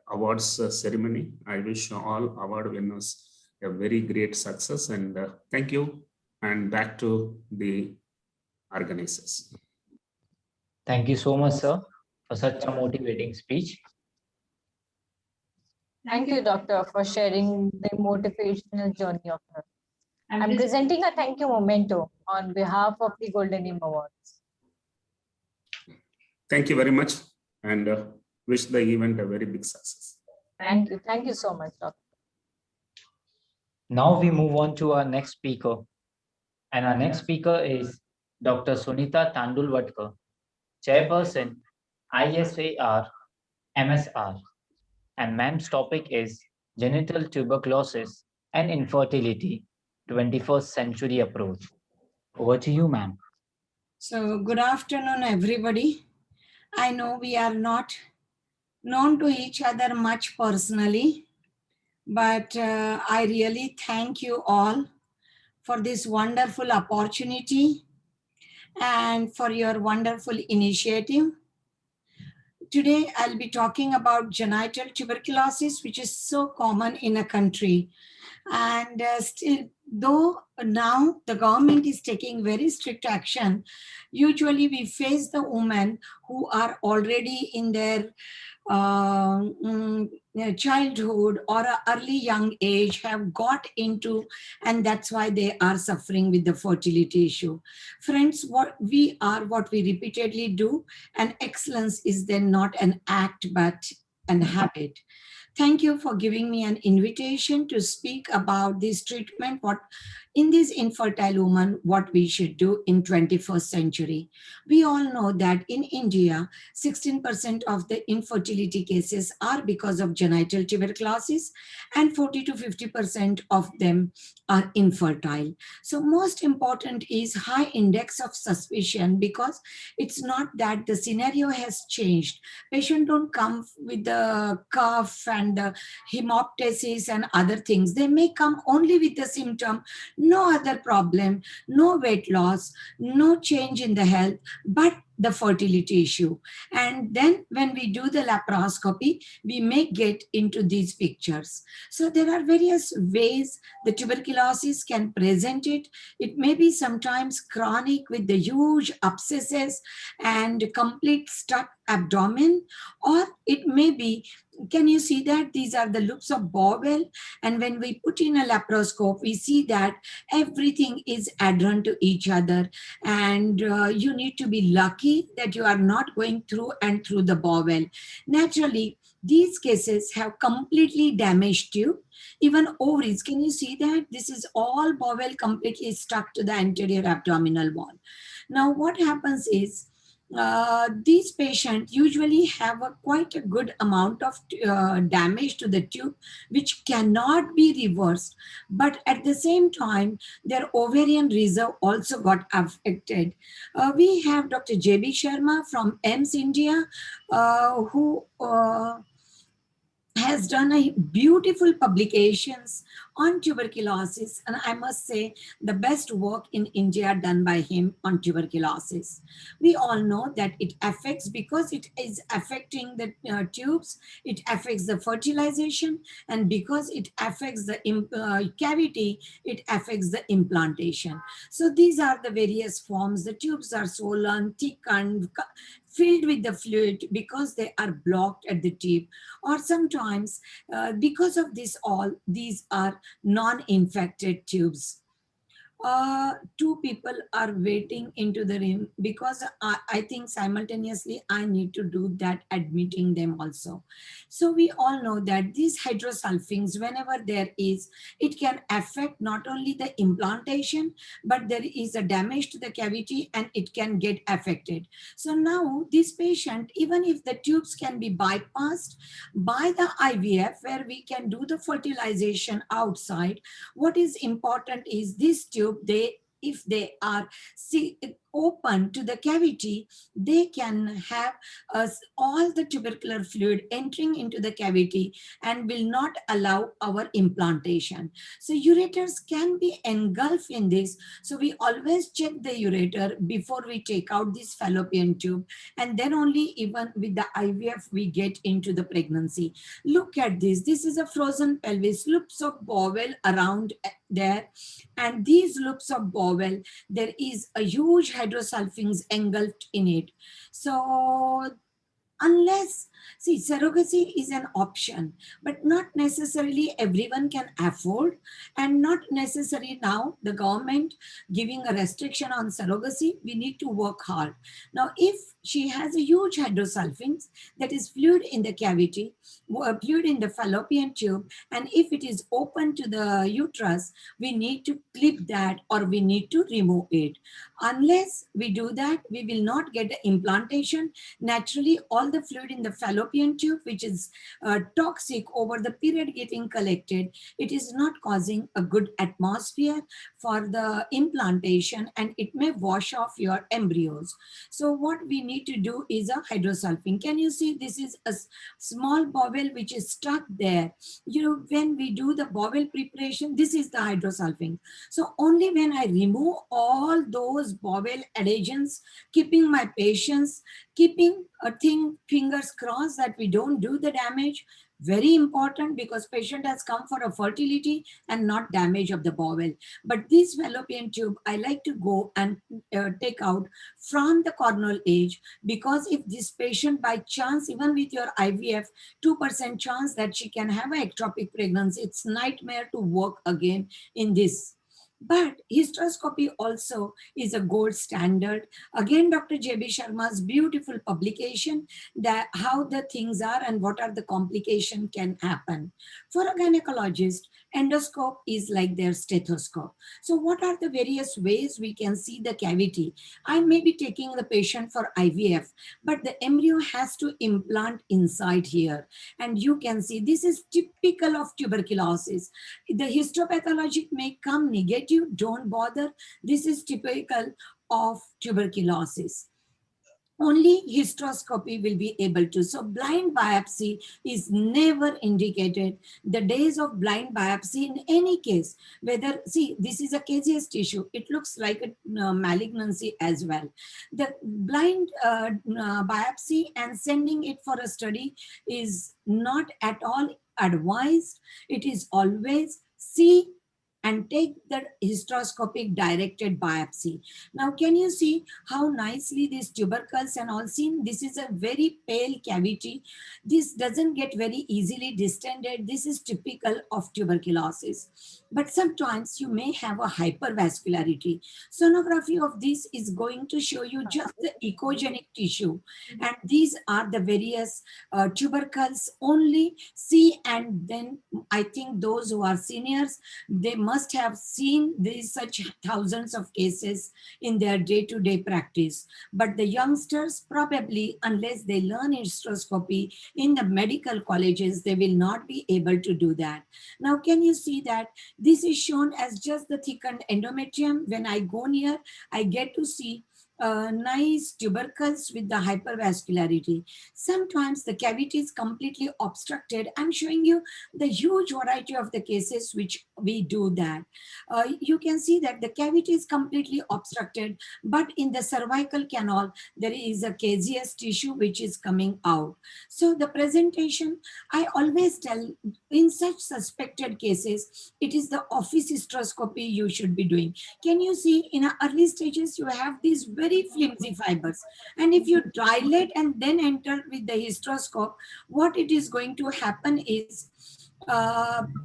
awards ceremony. I wish all award winners a very great success, and thank you. And back to the organizers. Thank you so much, sir, for such a motivating speech. Thank you, doctor, for sharing the motivational journey of her. I'm presenting a thank you memento on behalf of the Golden Imp Awards. Thank you very much, and wish the event a very big success. Thank you. Thank you so much, doctor. Now we move on to our next speaker. And our next speaker is Dr. Sunita Tandulvatkar, Chairperson, ISAR, MSR. And ma'am's topic is Genital Tuberculosis and Infertility, 21st Century Approach. Over to you, ma'am. So good afternoon, everybody. I know we are not known to each other much personally, but I really thank you all for this wonderful opportunity and for your wonderful initiative. Today, I'll be talking about genital tuberculosis, which is so common in a country. And still, though now the government is taking very strict action, usually we face the women who are already in their childhood or a early young age have got into, and that's why they are suffering with the fertility issue. Friends, what we repeatedly do, and excellence is then not an act but an habit. Thank you for giving me an invitation to speak about this treatment, what in this infertile woman, what we should do in 21st century. We all know that in India, 16% of the infertility cases are because of genital tuberculosis, and 40 to 50% of them are infertile. So most important is high index of suspicion, because it's not that the scenario has changed. Patient don't come with the cough and the hemoptysis and other things. They may come only with the symptom, no other problem, no weight loss, no change in the health, but the fertility issue. And then when we do the laparoscopy, we may get into these pictures. So there are various ways the tuberculosis can present it. It may be sometimes chronic with the huge abscesses and complete stuck abdomen, or it may be Can you see that? These are the loops of bowel. And when we put in a laparoscope, we see that everything is adherent to each other. And you need to be lucky that you are not going through and through the bowel. Naturally, these cases have completely damaged tube. Even ovaries, can you see that? This is all bowel completely stuck to the anterior abdominal wall. Now, what happens is, these patients usually have a quite a good amount of damage to the tube, which cannot be reversed. But at the same time, their ovarian reserve also got affected. We have Dr. J.B. Sharma from EMS India, who has done a beautiful publications on tuberculosis, and I must say the best work in India done by him on tuberculosis. We all know that it affects, because it is affecting the tubes, it affects the fertilization, and because it affects the cavity, it affects the implantation. So these are the various forms. The tubes are swollen, thickened, filled with the fluid because they are blocked at the tip, or sometimes because of this all, these are non-infected tubes. Two people are waiting into the room, because I think simultaneously I need to do that, admitting them also. So we all know that these hydrosulfings, whenever there is, it can affect not only the implantation, but there is a damage to the cavity and it can get affected. So now this patient, even if the tubes can be bypassed by the IVF, where we can do the fertilization outside, what is important is this tube, if they are open to the cavity, they can have all the tubercular fluid entering into the cavity and will not allow our implantation. So ureters can be engulfed in this. So we always check the ureter before we take out this fallopian tube, and then only, even with the IVF, we get into the pregnancy. Look at this. This is a frozen pelvis, loops of bowel around there, and these loops of bowel, there is a huge hydrosulfings engulfed in it. So unless, see, surrogacy is an option, but not necessarily everyone can afford, and not necessarily now the government giving a restriction on surrogacy. We need to work hard. Now, if she has a huge hydrosulfings, that is fluid in the cavity, fluid in the fallopian tube, and if it is open to the uterus, we need to clip that or we need to remove it. Unless we do that, we will not get the implantation. Naturally, all the fluid in the fallopian tube, which is toxic over the period getting collected, it is not causing a good atmosphere for the implantation, and it may wash off your embryos. So what we need to do is a hydrosulfing. Can you see, this is a small bowel which is stuck there. You know, when we do the bowel preparation, this is the hydrosulfing. So only when I remove all those bowel adhesions, keeping my patients, keeping a thing, fingers crossed that we don't do the damage. Very important, because patient has come for a fertility and not damage of the bowel. But this fallopian tube, I like to go and take out from the cornal edge, because if this patient by chance, even with your IVF, 2% chance that she can have an ectopic pregnancy, it's nightmare to work again in this. But hysteroscopy also is a gold standard. Again, Dr. J.B. Sharma's beautiful publication, that how the things are and what are the complications can happen. For a gynecologist, endoscope is like their stethoscope. So what are the various ways we can see the cavity? I may be taking the patient for IVF, but the embryo has to implant inside here. And you can see this is typical of tuberculosis. The histopathologic may come negative, don't bother. This is typical of tuberculosis. Only hysteroscopy will be able to. So blind biopsy is never indicated. The days of blind biopsy in any case, whether, see, this is a caseous tissue, it looks like a malignancy as well. The blind biopsy and sending it for a study is not at all advised. It is always see and take the hysteroscopic directed biopsy. Now, can you see how nicely these tubercles and all seen? This is a very pale cavity. This doesn't get very easily distended. This is typical of tuberculosis. But sometimes you may have a hypervascularity. Sonography of this is going to show you just the echogenic tissue. And these are the various tubercles only. See, and then I think those who are seniors, they must have seen these such thousands of cases in their day-to-day practice. But the youngsters probably, unless they learn hysteroscopy in the medical colleges, they will not be able to do that. Now, can you see that this is shown as just the thickened endometrium? When I go near, I get to see nice tubercles with the hypervascularity. Sometimes the cavity is completely obstructed. I'm showing you the huge variety of the cases which we do that. You can see that the cavity is completely obstructed, but in the cervical canal, there is a caseous tissue which is coming out. So the presentation, I always tell in such suspected cases, it is the office hysteroscopy you should be doing. Can you see in early stages, you have these very flimsy fibers. And if you dilate and then enter with the hysteroscope, what it is going to happen is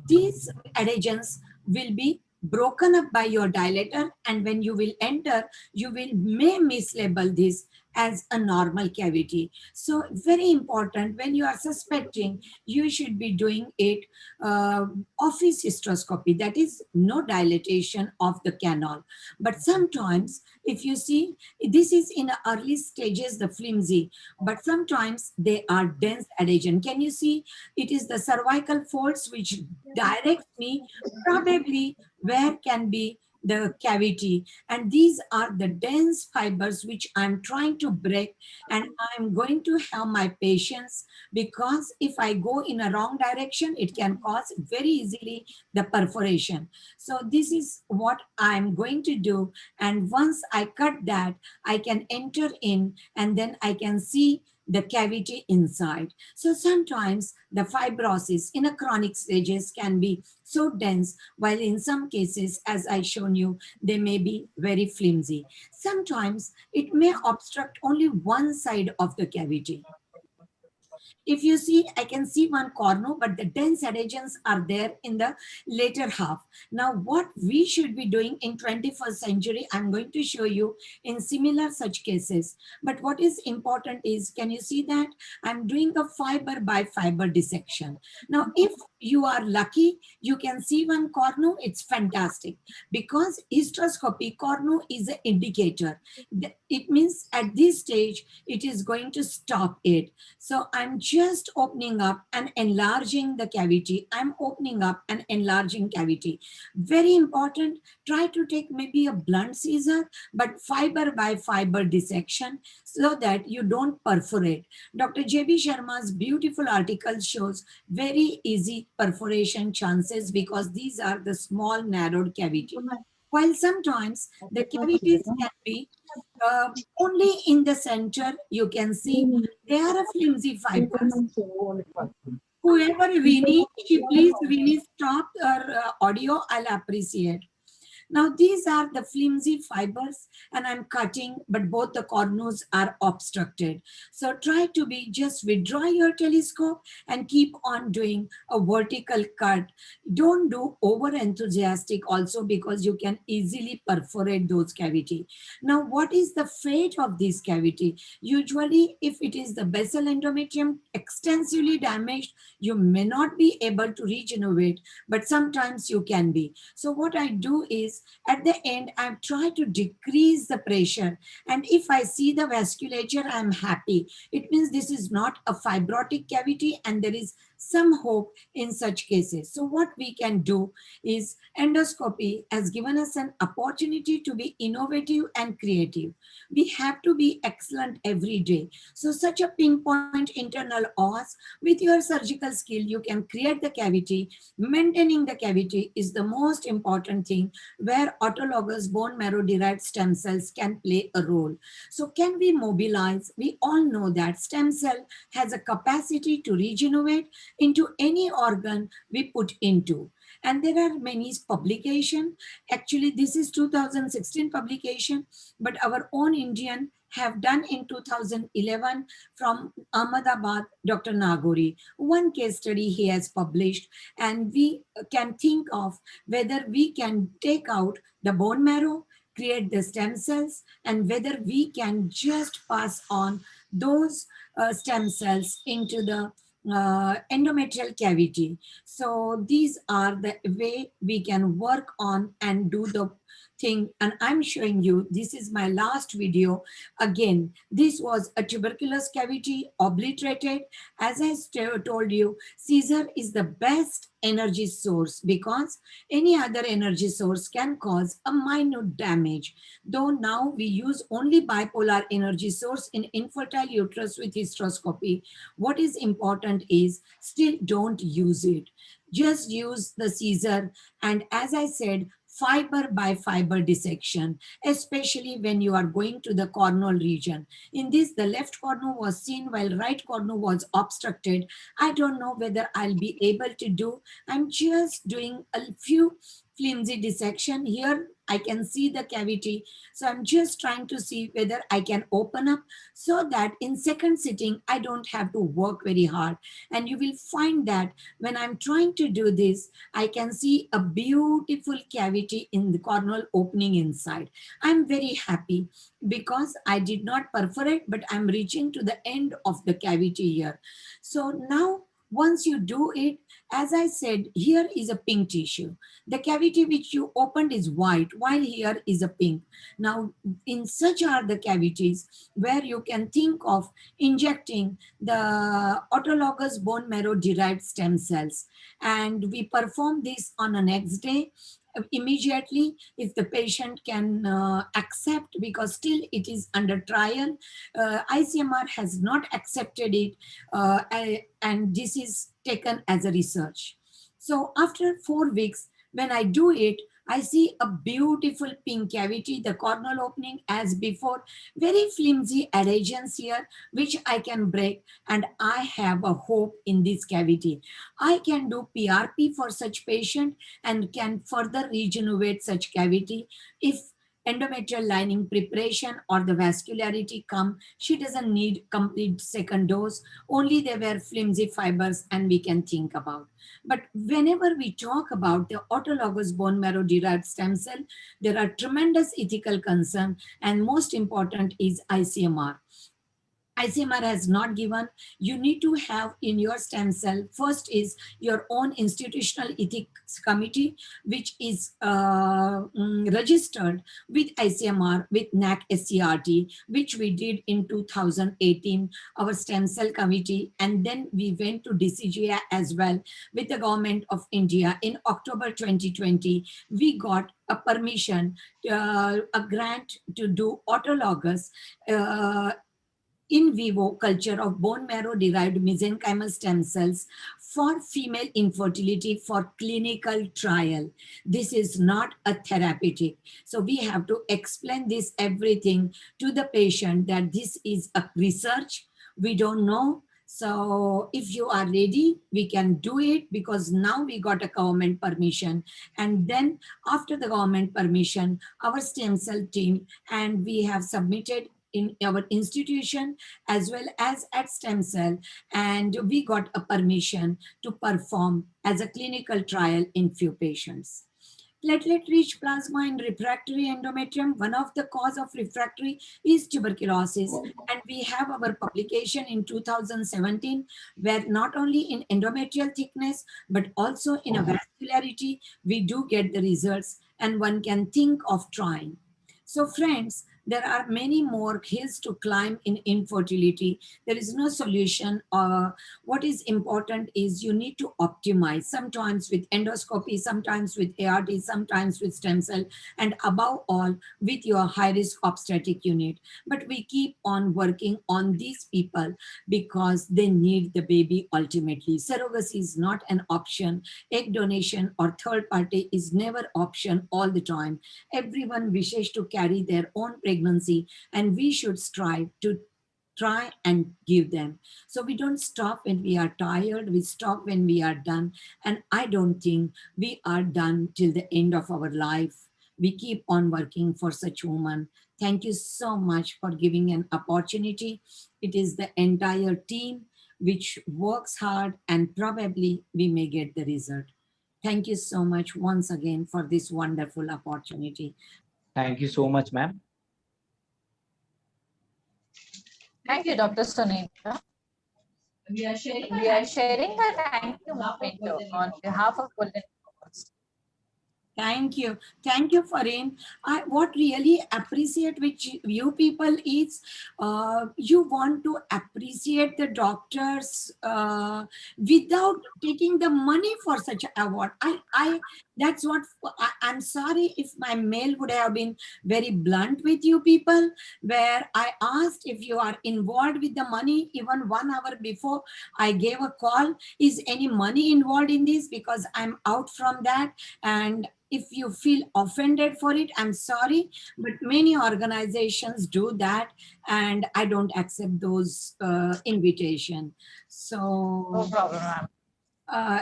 these adhesions will be broken up by your dilator, and when you will enter, you may mislabel this as a normal cavity. So very important, when you are suspecting, you should be doing it office hysteroscopy, that is no dilatation of the canal. But sometimes if you see, this is in the early stages, the flimsy, but sometimes they are dense adhesion. Can you see? It is the cervical folds which directs me probably where can be the cavity, and these are the dense fibers which I'm trying to break, and I'm going to have my patience, because if I go in a wrong direction, it can cause very easily the perforation. So this is what I'm going to do, and once I cut that, I can enter in and then I can see the cavity inside. So sometimes the fibrosis in a chronic stages can be so dense, while in some cases, as I shown you, they may be very flimsy. Sometimes it may obstruct only one side of the cavity. If you see, I can see one corner, but the dense adhesions are there in the later half. Now, what we should be doing in 21st century, I'm going to show you in similar such cases. But what is important is, can you see that? I'm doing a fiber by fiber dissection. Now, if you are lucky, you can see one corner, it's fantastic. Because hysteroscopy, corner is an indicator. It means at this stage, it is going to stop it. So I'm just opening up and enlarging the cavity. I'm opening up and enlarging cavity. Very important, try to take maybe a blunt scissor, but fiber by fiber dissection so that you don't perforate. Dr. J.B. Sharma's beautiful article shows very easy perforation chances because these are the small narrowed cavity. While sometimes the cavities can be only in the center, you can see they are a flimsy fibers. Whoever Vinny, please Vinny stop her audio, I'll appreciate. Now these are the flimsy fibers and I'm cutting, but both the corners are obstructed. So try to be, just withdraw your telescope and keep on doing a vertical cut. Don't do over enthusiastic also, because you can easily perforate those cavity. Now what is the fate of this cavity? Usually if it is the basal endometrium extensively damaged, you may not be able to regenerate, but sometimes you can be. So what I do is, at the end, I've tried to decrease the pressure. And if I see the vasculature, I'm happy. It means this is not a fibrotic cavity and there is some hope in such cases. So what we can do is, endoscopy has given us an opportunity to be innovative and creative. We have to be excellent every day. So such a pinpoint internal os, with your surgical skill, you can create the cavity. Maintaining the cavity is the most important thing, where autologous bone marrow derived stem cells can play a role. So can we mobilize? We all know that stem cell has a capacity to regenerate into any organ we put into. And there are many publication. Actually, this is 2016 publication, but our own Indian have done in 2011 from Ahmedabad, Dr. Nagori. One case study he has published, and we can think of whether we can take out the bone marrow, create the stem cells, and whether we can just pass on those stem cells into the endometrial cavity. So these are the way we can work on and do the thing. And I'm showing you, this is my last video. Again, this was a tuberculous cavity obliterated. As I told you, Caesar is the best energy source because any other energy source can cause a minute damage. Though now we use only bipolar energy source in infertile uterus with hysteroscopy, what is important is still don't use it. Just use the Caesar, and as I said, fiber by fiber dissection, especially when you are going to the corneal region. In this, the left cornea was seen while right cornea was obstructed. I don't know whether I'll be able to do. I'm just doing a few flimsy dissection. Here I can see the cavity. So I'm just trying to see whether I can open up so that in second sitting, I don't have to work very hard. And you will find that when I'm trying to do this, I can see a beautiful cavity in the corneal opening inside. I'm very happy because I did not perforate, but I'm reaching to the end of the cavity here. So now, once you do it, as I said, here is a pink tissue. The cavity which you opened is white, while here is a pink. Now, in such are the cavities where you can think of injecting the autologous bone marrow derived stem cells. And we perform this on the next day immediately if the patient can accept, because still it is under trial. ICMR has not accepted it, and this is taken as a research. So after 4 weeks, when I do it, I see a beautiful pink cavity, the corneal opening as before, very flimsy adhesions here, which I can break, and I have a hope in this cavity. I can do PRP for such patient and can further regenerate such cavity. If endometrial lining preparation or the vascularity come, she doesn't need complete second dose, only they were flimsy fibers and we can think about. But whenever we talk about the autologous bone marrow derived stem cell, there are tremendous ethical concern, and most important is ICMR. ICMR has not given. You need to have in your stem cell, first is your own institutional ethics committee, which is registered with ICMR, with NAC SCRT, which we did in 2018, our stem cell committee. And then we went to DCGI as well with the government of India. In October 2020, we got a permission, a grant to do autologous in vivo culture of bone marrow derived mesenchymal stem cells for female infertility for clinical trial. This is not a therapeutic. So we have to explain this everything to the patient that this is a research. We don't know. So if you are ready, we can do it, because now we got a government permission. And then after the government permission, our stem cell team, and we have submitted in our institution as well as at stem cell, and we got a permission to perform as a clinical trial in few patients. Platelet-rich plasma in refractory endometrium, one of the cause of refractory is tuberculosis. And we have our publication in 2017, where not only in endometrial thickness, but also in a vascularity, we do get the results, and one can think of trying. So friends, there are many more hills to climb in infertility. There is no solution. What is important is you need to optimize, sometimes with endoscopy, sometimes with ART, sometimes with stem cell, and above all, with your high-risk obstetric unit. But we keep on working on these people because they need the baby ultimately. Surrogacy is not an option. Egg donation or third party is never option all the time. Everyone wishes to carry their own pregnancy, and we should strive to try and give them. So we don't stop when we are tired, we stop when we are done. And I don't think we are done till the end of our life. We keep on working for such women. Thank you so much for giving an opportunity. It is the entire team which works hard, and probably we may get the result. Thank you so much once again for this wonderful opportunity. Thank you so much, ma'am. Thank you, Dr. Sunita. We are sharing a thank you moment on behalf of Golden Awards. Thank you. Thank you, Farin. What really appreciate which you people is you want to appreciate the doctors without taking the money for such an award. That's what I'm sorry if my mail would have been very blunt with you people, where I asked if you are involved with the money even 1 hour before I gave a call. Is any money involved in this? Because I'm out from that. And if you feel offended for it, I'm sorry, but many organizations do that, and I don't accept those invitation. So No problem, ma'am.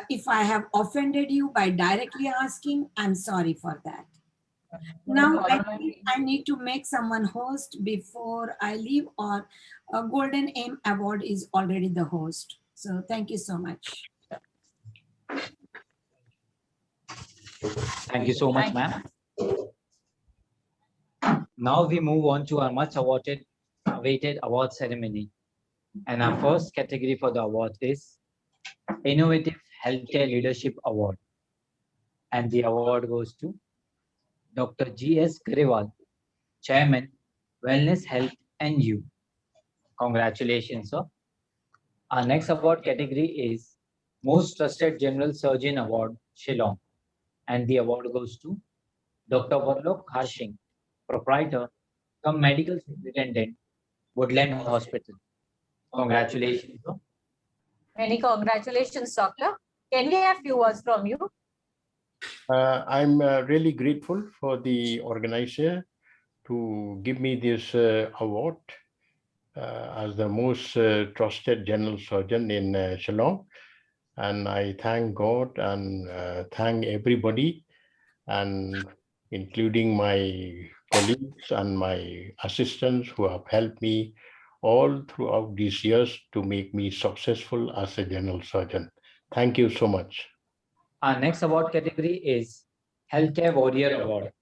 if I have offended you by directly asking, I'm sorry for that. Now I think I need to make someone host before I leave, or a Golden Aim Award is already the host. So thank you so much. Thank you so much, ma'am. Now we move on to our much awaited award ceremony. And our first category for the award is Innovative Healthcare Leadership Award. And the award goes to Dr. G.S. Grewal, Chairman, Wellness, Health and You. Congratulations, sir. Our next award category is Most Trusted General Surgeon Award, Shillong. And the award goes to Dr. Warlock Harshing, Proprietor, cum Medical Superintendent, Woodland Hospital. Congratulations, sir. Many congratulations, doctor. Can we have few words from you? I'm really grateful for the organizer to give me this award as the most trusted general surgeon in Shillong. And I thank God and thank everybody, and including my colleagues and my assistants who have helped me all throughout these years to make me successful as a general surgeon. Thank you so much. Our next award category is Healthcare Warrior Award.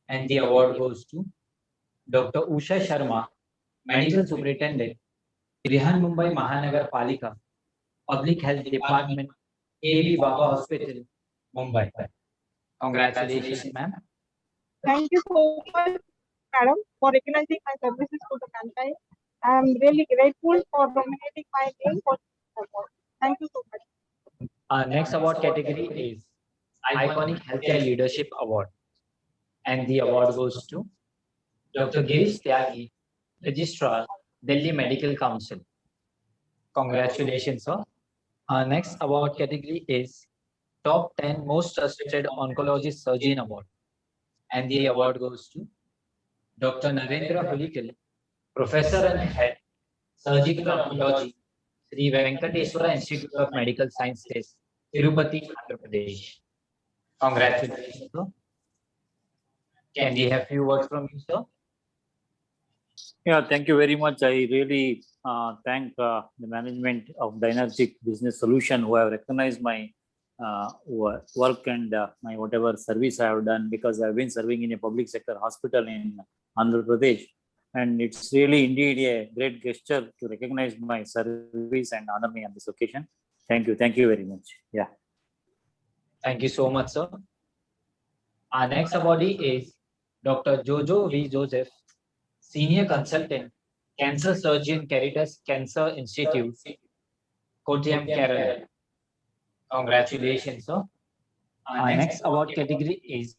And the award goes to Dr. Usha Sharma, Medical Superintendent, Brihan Mumbai Mahanagar Palika, Public Health Department, KB Baba Hospital, Mumbai. Congratulations, ma'am. Thank you so much, madam, for recognizing my services to the mankind. I am really grateful for nominating my name for this award. Thank you so much. Our next award category is Iconic Healthcare Leadership Award. And the award goes to Dr. Girish Tyagi, Registrar, Delhi Medical Council. Congratulations, sir. Our next award category is Top 10 Most Trusted Oncologist Surgeon Award. And the award goes to Dr. Narendra Hulikal, Professor and Head, Surgical Oncology, Sri Venkateswara Institute of Medical Sciences, Tirupati, Andhra Pradesh. Congratulations, sir. Can we have few words from you, sir? Yeah, thank you very much. I really thank the management of Dynergic Business Solution who have recognized my work and my whatever service I have done, because I've been serving in a public sector hospital in Andhra Pradesh. And it's really indeed a great gesture to recognize my service and honor me on this occasion. Thank you. Thank you very much. Yeah. Thank you so much, sir. Our next awardee is Dr. Jojo V. Joseph, Senior Consultant, Cancer Surgeon, Caritas Cancer Institute, Kottayam, Kerala. Congratulations, sir. Our next award category is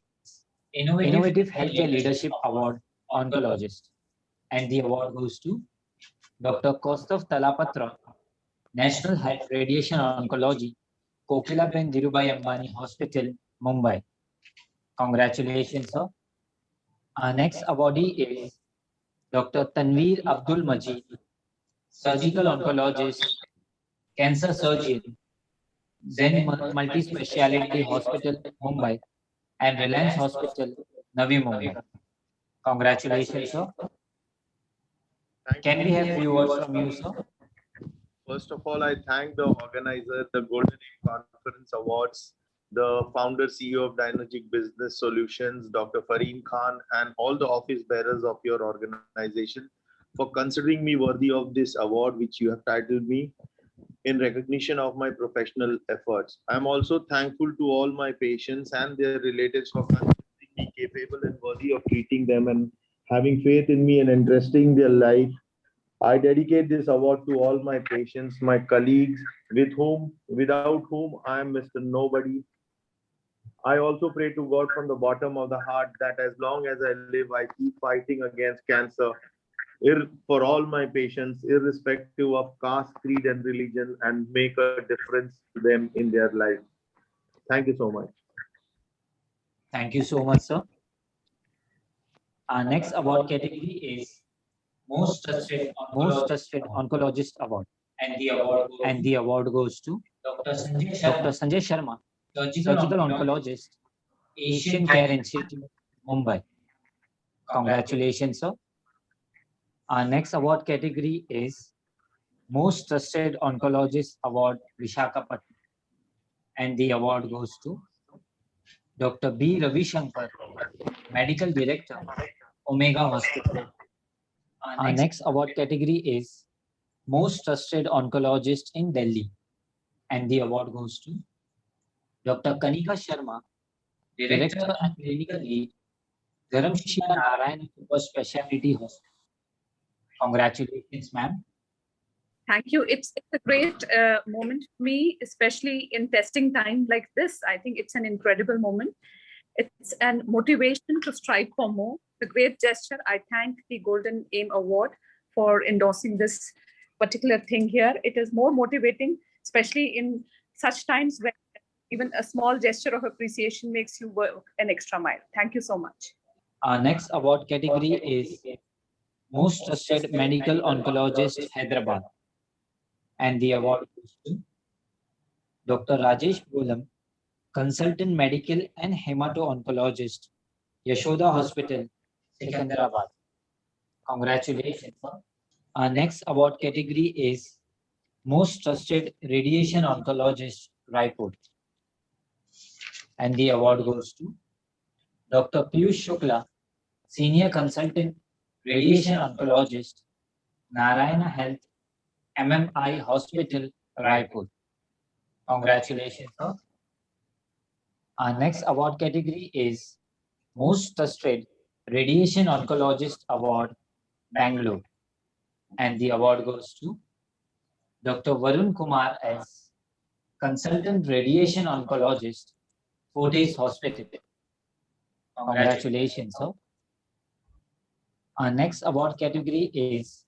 Innovative Healthcare Leadership Award, Oncologist. And the award goes to Dr. Kaustav Talapatra, National Radiation Oncology, Kokilaben Dhirubhai Ambani Hospital, Mumbai. Congratulations, sir. Our next awardee is Dr. Tanveer Abdul Majid, surgical oncologist, cancer surgeon, Zen Multi-Speciality Hospital, Mumbai, and Reliance Hospital, Navi Mumbai. Congratulations, sir. Can we have few words from you, sir? First of all, I thank the organizer, the Golden Age Conference Awards, the founder CEO of Dynamic Business Solutions, Dr. Fareen Khan, and all the office bearers of your organization for considering me worthy of this award, which you have titled me in recognition of my professional efforts. I'm also thankful to all my patients and their relatives for considering me capable and worthy of treating them and having faith in me and entrusting their life. I dedicate this award to all my patients, my colleagues, without whom I am Mr. Nobody. I also pray to God from the bottom of the heart that as long as I live, I keep fighting against cancer for all my patients, irrespective of caste, creed, and religion, and make a difference to them in their life. Thank you so much. Thank you so much, sir. Our next award category is Most Trusted Oncologist Award. And the award goes to Dr. Sanjay Sharma, Surgical Oncologist, Asian Care Institute, Mumbai. Congratulations, sir. Our next award category is Most Trusted Oncologist Award, Vishakhapatnam. And the award goes to Dr. B. Ravi Shankar, Medical Director, Omega Hospital. Our next award category is Most Trusted Oncologist in Delhi. And the award goes to Dr. Kanika Sharma, Director and Clinical Lead, Dharamshila Narayana Super Speciality Hospital. Congratulations, ma'am. Thank you. It's a great moment for me, especially in testing time like this. I think it's an incredible moment. It's a motivation to strive for more. A great gesture. I thank the Golden Aim Award for endorsing this particular thing here. It is more motivating, especially in such times when even a small gesture of appreciation makes you work an extra mile. Thank you so much. Our next award category is Most Trusted Medical Oncologist, Hyderabad. And the award goes to Dr. Rajesh Bolam, Consultant Medical and Hemato-Oncologist, Yashoda Hospital, Secunderabad. Congratulations, sir. Our next award category is Most Trusted Radiation Oncologist, Raipur. And the award goes to Dr. Piyush Shukla, Senior Consultant Radiation Oncologist, Narayana Health, MMI Hospital, Raipur. Congratulations, sir. Our next award category is Most Trusted Radiation Oncologist Award, Bangalore. And the award goes to Dr. Varun Kumar S., Consultant Radiation Oncologist, Fortis Hospital. Congratulations, sir. Our next award category is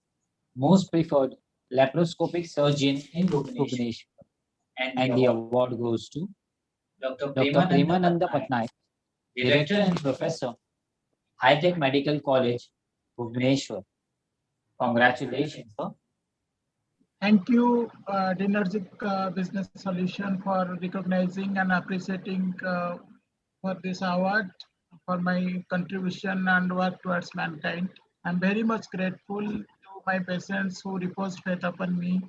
Most Preferred Laparoscopic Surgeon in Bhubaneshwar. And the award goes to Dr. Premananda Patnaik, Director and Professor, High Tech Medical College, Bhubaneshwar. Congratulations, sir. Thank you, Dynamic Business Solution, for recognizing and appreciating for this award for my contribution and work towards mankind. I'm very much grateful to my patients who repose faith upon me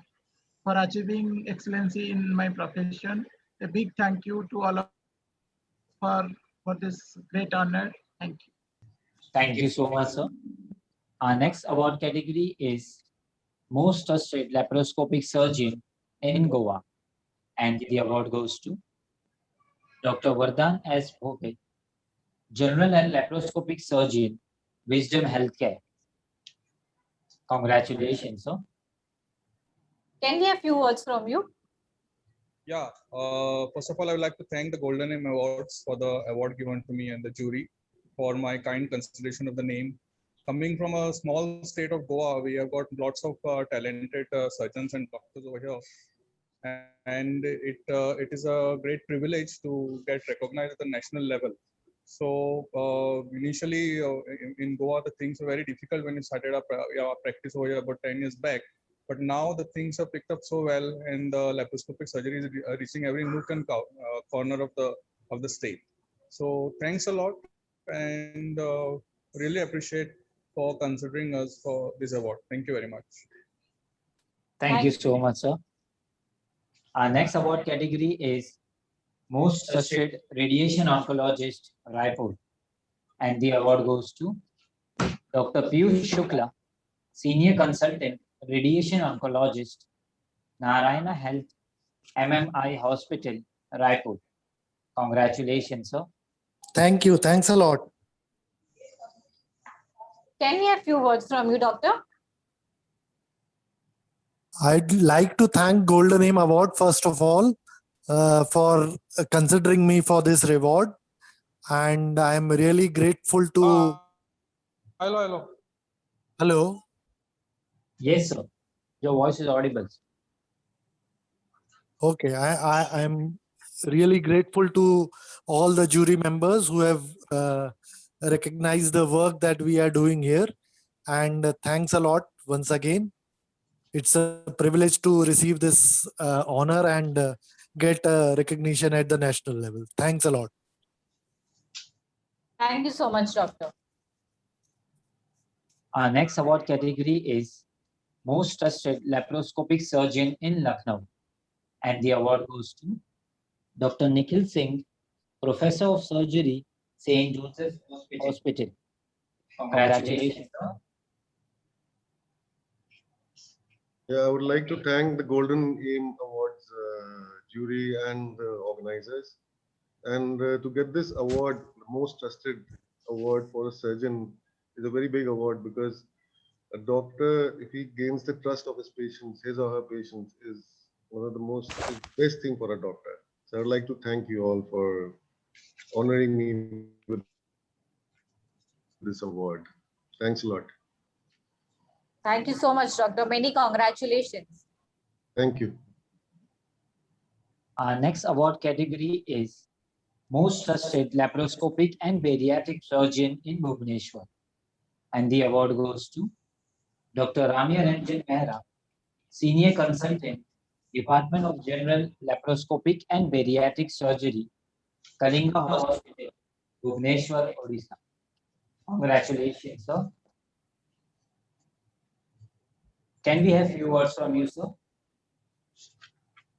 for achieving excellency in my profession. A big thank you to all of for this great honor. Thank you. Thank you so much, sir. Our next award category is Most Trusted Laparoscopic Surgeon in Goa. And the award goes to Dr. Vardhan S. Bhope, General and Laparoscopic Surgeon, Wisdom Healthcare. Congratulations, sir. Can we have few words from you? Yeah, first of all, I would like to thank the Golden Aim Awards for the award given to me and the jury for my kind consideration of the name. Coming from a small state of Goa, we have got lots of talented surgeons and doctors over here. And it is a great privilege to get recognized at the national level. So initially in Goa, the things were very difficult when we started our practice over here about 10 years back. But now the things are picked up so well, and the laparoscopic surgery is reaching every nook and corner of the state. So thanks a lot, and really appreciate for considering us for this award. Thank you very much. Thank you so much, sir. Our next award category is Most Trusted Radiation Oncologist, Raipur. And the award goes to Dr. Piyush Shukla, Senior Consultant, Radiation Oncologist, Narayana Health, MMI Hospital, Raipur. Congratulations, sir. Thank you. Thanks a lot. Can we have few words from you, doctor? I'd like to thank Golden Aim Award, first of all, for considering me for this reward. And I'm really grateful to... Hello. Hello. Yes, sir. Your voice is audible. Okay, I'm really grateful to all the jury members who have recognized the work that we are doing here. And thanks a lot once again. It's a privilege to receive this honor and get recognition at the national level. Thanks a lot. Thank you so much, doctor. Our next award category is Most Trusted Laparoscopic Surgeon in Lucknow. And the award goes to Dr. Nikhil Singh, Professor of Surgery, St. Joseph Hospital. Congratulations, sir. Yeah, I would like to thank the Golden Aim Awards jury and the organizers. And to get this award, the most trusted award for a surgeon, is a very big award, because a doctor, if he gains the trust of his patients, his or her patients, is one of the best thing for a doctor. So I would like to thank you all for honoring me with this award. Thanks a lot. Thank you so much, doctor. Many congratulations. Thank you. Our next award category is Most Trusted Laparoscopic and Bariatric Surgeon in Bhubaneshwar. And the award goes to Dr. Ramya Ranjan Mehra, Senior Consultant, Department of General Laparoscopic and Bariatric Surgery, Kalinga Hospital, Bhubaneshwar, Odisha. Congratulations, sir. Can we have few words from you, sir?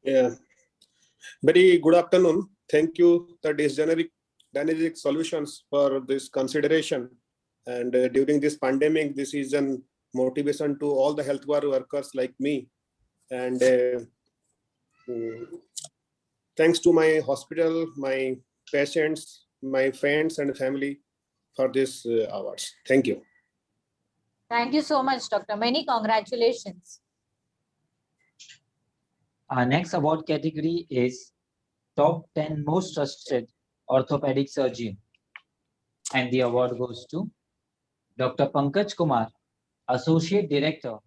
Yeah. Very good afternoon. Thank you, the Dynamic Solutions, for this consideration. And during this pandemic, this is a motivation to all the healthcare workers like me. And thanks to my hospital, my patients, my friends and family for this awards. Thank you. Thank you so much, doctor. Many congratulations. Our next award category is Top 10 Most Trusted Orthopedic Surgeon. And the award goes to Dr. Pankaj Kumar, Associate Director,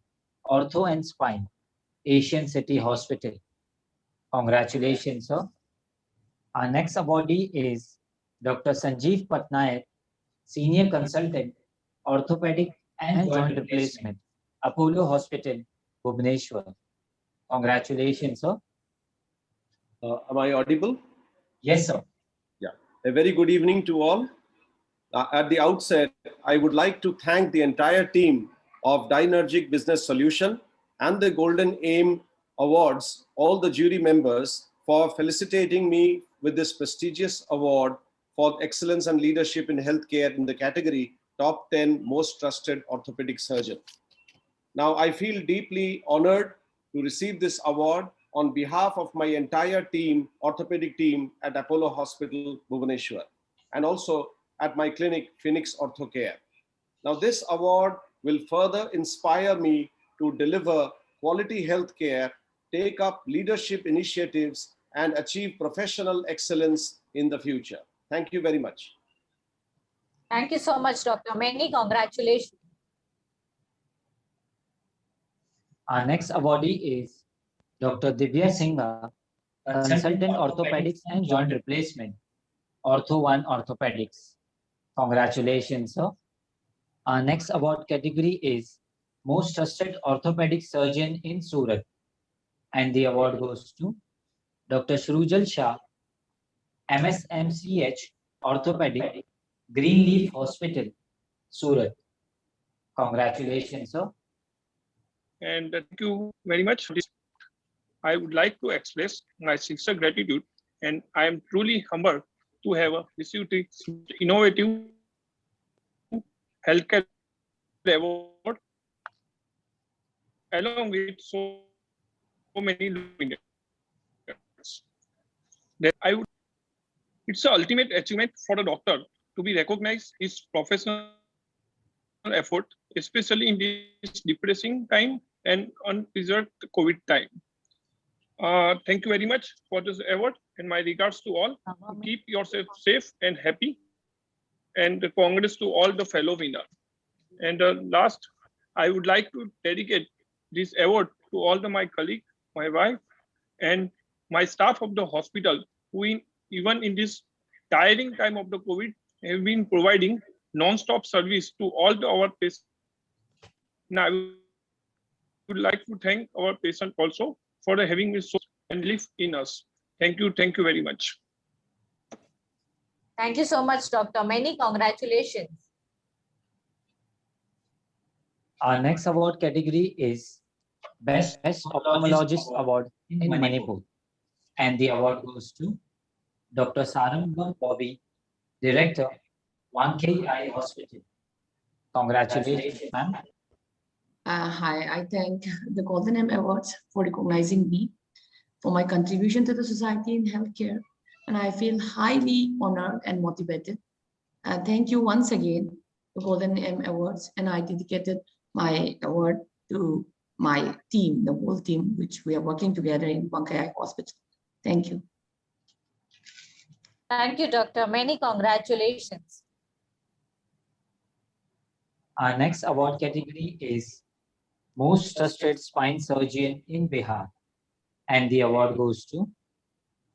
Ortho and Spine, Asian City Hospital. Congratulations, sir. Our next awardee is Dr. Sanjeev Patnaik, Senior Consultant, Orthopedic and Joint Replacement, Apollo Hospital, Bhubaneshwar. Congratulations, sir. Am I audible? Yes, sir. Yeah. A very good evening to all. At the outset, I would like to thank the entire team of Dynergic Business Solution and the Golden Aim Awards, all the jury members, for felicitating me with this prestigious award for excellence and leadership in healthcare in the category Top 10 Most Trusted Orthopedic Surgeon. Now, I feel deeply honored to receive this award on behalf of my entire team, orthopedic team at Apollo Hospital, Bhubaneshwar, and also at my clinic, Phoenix Orthocare. Now, this award will further inspire me to deliver quality healthcare, take up leadership initiatives, and achieve professional excellence in the future. Thank you very much. Thank you so much, doctor. Many congratulations. Our next awardee is Dr. Divya Singha, Consultant Orthopedics and Joint Replacement, Ortho 1 Orthopedics. Congratulations, sir. Our next award category is Most Trusted Orthopedic Surgeon in Surat. And the award goes to Dr. Shrujal Shah, MSMCH Orthopedic, Greenleaf Hospital, Surat. Congratulations, sir. And thank you very much. I would like to express my sincere gratitude, and I am truly humbled to have received this innovative healthcare award along with so many luminaries. That it's the ultimate achievement for a doctor to be recognized his professional effort, especially in this depressing time and unreserved COVID time. Thank you very much for this award, and my regards to all. Keep yourself safe and happy, and congrats to all the fellow winners. And last, I would like to dedicate this award to all my colleagues, my wife, and my staff of the hospital, who even in this tiring time of the COVID have been providing non-stop service to all our patients. Now, I would like to thank our patients also for having this so and live in us. Thank you very much. Thank you so much, Doctor. Many congratulations. Our next award category is Best Ophthalmologist Award in Manipur. And the award goes to Dr. Sarambam Bobby, Director, 1K Eye Hospital. Congratulations, ma'am. Hi, I thank the Golden M Awards for recognizing me for my contribution to the society in healthcare, and I feel highly honored and motivated. Thank you once again, the Golden M Awards, and I dedicated my award to my team, the whole team, which we are working together in Bangalore Hospital. Thank you. Thank you, Doctor. Many congratulations. Our next award category is Most Trusted Spine Surgeon in Bihar. And the award goes to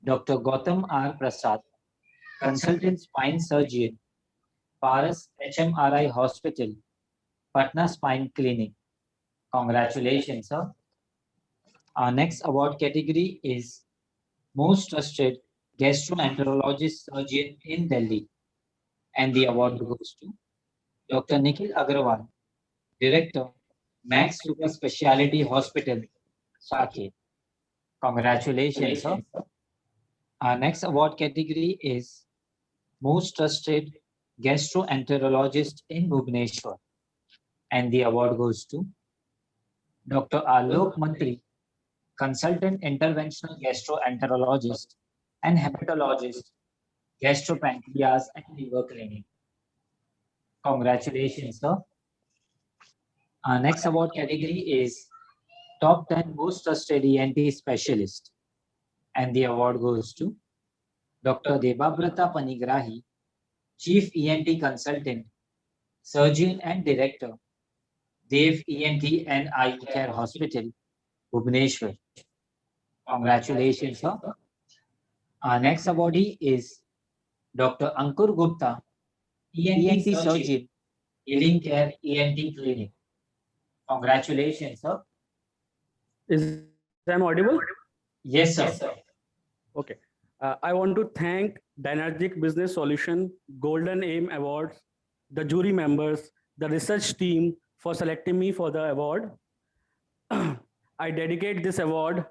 Dr. Gautam R. Prasad, Consultant Spine Surgeon, Paras HMRI Hospital, Patna Spine Clinic. Congratulations, sir. Our next award category is Most Trusted Gastroenterologist Surgeon in Delhi. And the award goes to Dr. Nikhil Agarwal, Director, Max Super Speciality Hospital, Saket. Congratulations, sir. Our next award category is Most Trusted Gastroenterologist in Bhubaneshwar. And the award goes to Dr. Alok Mantri, Consultant Interventional Gastroenterologist and Hepatologist, Gastropancreas and Liver Clinic. Congratulations, sir. Our next award category is Top 10 Most Trusted ENT Specialist. And the award goes to Dr. Debabrata Panigrahi, Chief ENT Consultant, Surgeon and Director, Dev ENT and Eye Care Hospital, Bhubaneshwar. Congratulations, sir. Our next awardee is Dr. Ankur Gupta, ENT Surgeon, Healing Care ENT Clinic. Congratulations, sir. Is I'm audible? Yes, sir. Okay. I want to thank Dynergic Business Solution, Golden Aim Awards, the jury members, the research team for selecting me for the award. I dedicate this award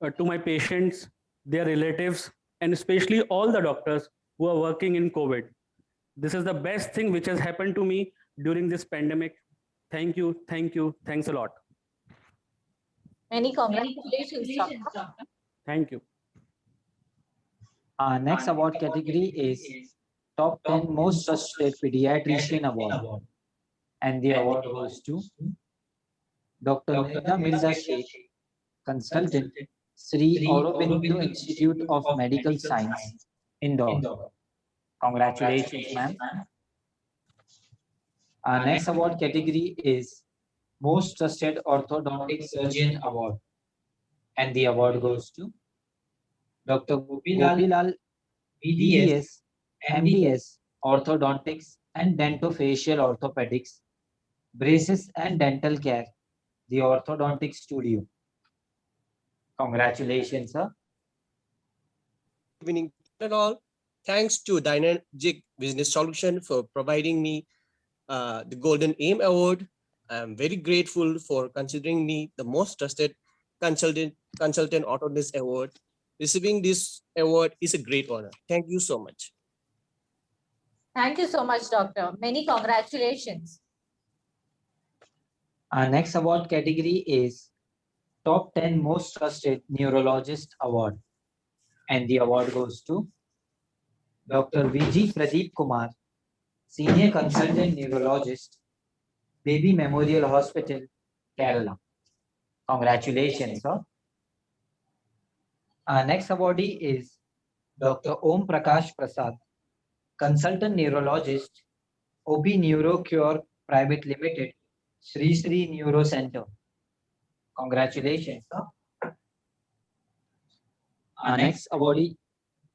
to my patients, their relatives, and especially all the doctors who are working in COVID. This is the best thing which has happened to me during this pandemic. Thank you, thanks a lot. Many congratulations, Doctor. Thank you. Our next award category is Top 10 Most Trusted Pediatrician Award. And the award goes to Dr. Nida Mirza Sheikh, Consultant, Sri Aurobindo Institute of Medical Science, Indore. Congratulations, ma'am. Our next award category is Most Trusted Orthodontic Surgeon Award. And the award goes to Dr. Gopilal BDS, MDS, Orthodontics and Dentofacial Orthopedics, Braces and Dental Care, the Orthodontic Studio. Congratulations, sir. Good evening to all. Thanks to Dynamic Business Solution for providing me the Golden Aim Award. I am very grateful for considering me the most trusted consultant Autodesk Award. Receiving this award is a great honor. Thank you so much. Thank you so much, Doctor. Many congratulations. Our next award category is Top 10 Most Trusted Neurologist Award. And the award goes to Dr. V.G. Pradeep Kumar, Senior Consultant Neurologist, Baby Memorial Hospital, Kerala. Congratulations, sir. Our next awardee is Dr. Om Prakash Prasad, Consultant Neurologist, OB NeuroCure Private Limited, Sri Sri Neuro Center. Congratulations, sir. Our next awardee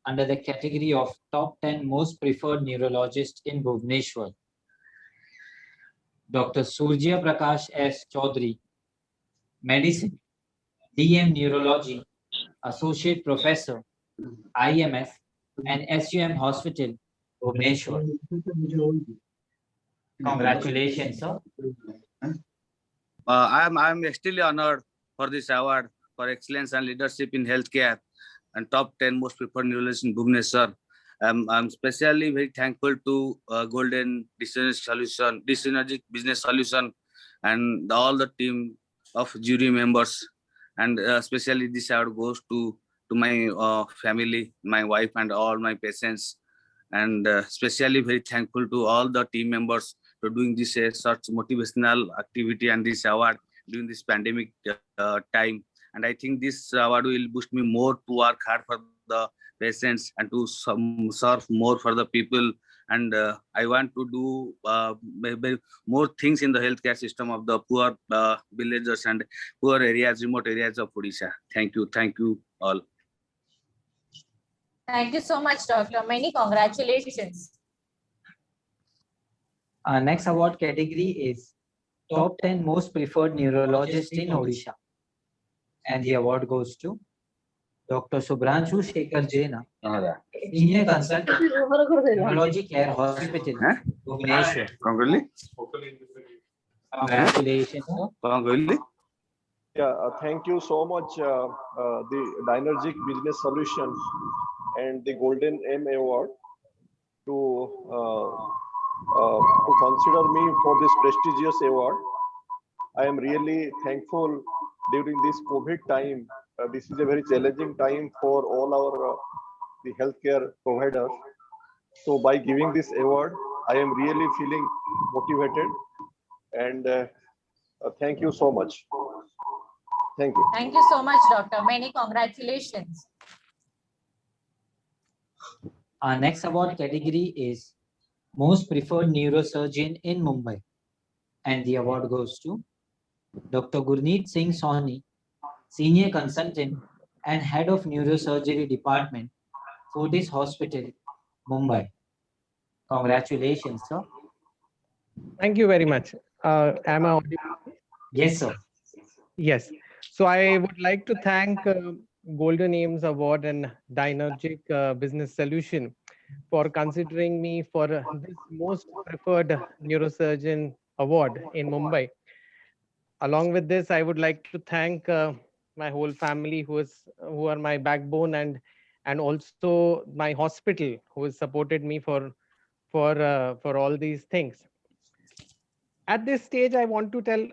under the category of Top 10 Most Preferred Neurologist in Bhubaneshwar, Dr. Surya Prakash S. Chaudhary, Medicine, DM Neurology, Associate Professor, IMS and SUM Hospital, Bhubaneshwar. Congratulations, sir. I'm extremely honored for this award for excellence and leadership in healthcare and top 10 most preferred neurologists in Bhubaneswar. I'm especially very thankful to Golden Synergic Business Solution and all the team of jury members. And especially this award goes to my family, my wife and all my patients. And especially very thankful to all the team members for doing this such motivational activity and this award during this pandemic time. And I think this award will boost me more to work hard for the patients and to serve more for the people. And I want to do more things in the healthcare system of the poor villagers and poor areas, remote areas of Odisha. Thank you all. Thank you so much, Doctor. Many congratulations. Our next award category is Top 10 Most Preferred Neurologist in Odisha. And the award goes to Dr. Subhranshu Shekhar Jaina, Senior Consultant, Neurology Care Hospital, Bhubaneshwar. Congratulations, sir. Yeah, thank you so much, the Dynergic Business Solution and the Golden M Award to consider me for this prestigious award. I am really thankful during this COVID time. This is a very challenging time for all our the healthcare providers. So by giving this award, I am really feeling motivated, and thank you so much. Thank you. Thank you so much, Doctor. Many congratulations. Our next award category is Most Preferred Neurosurgeon in Mumbai. And the award goes to Dr. Gurneet Singh Sahni, Senior Consultant and Head of Neurosurgery Department, Fortis Hospital, Mumbai. Congratulations, sir. Thank you very much. Am I audible? Yes, sir. Yes. So I would like to thank Golden Aims Award and Dynergic Business Solution for considering me for this most preferred neurosurgeon award in Mumbai. Along with this, I would like to thank my whole family who are my backbone, and also my hospital who has supported me for all these things. At this stage, I want to tell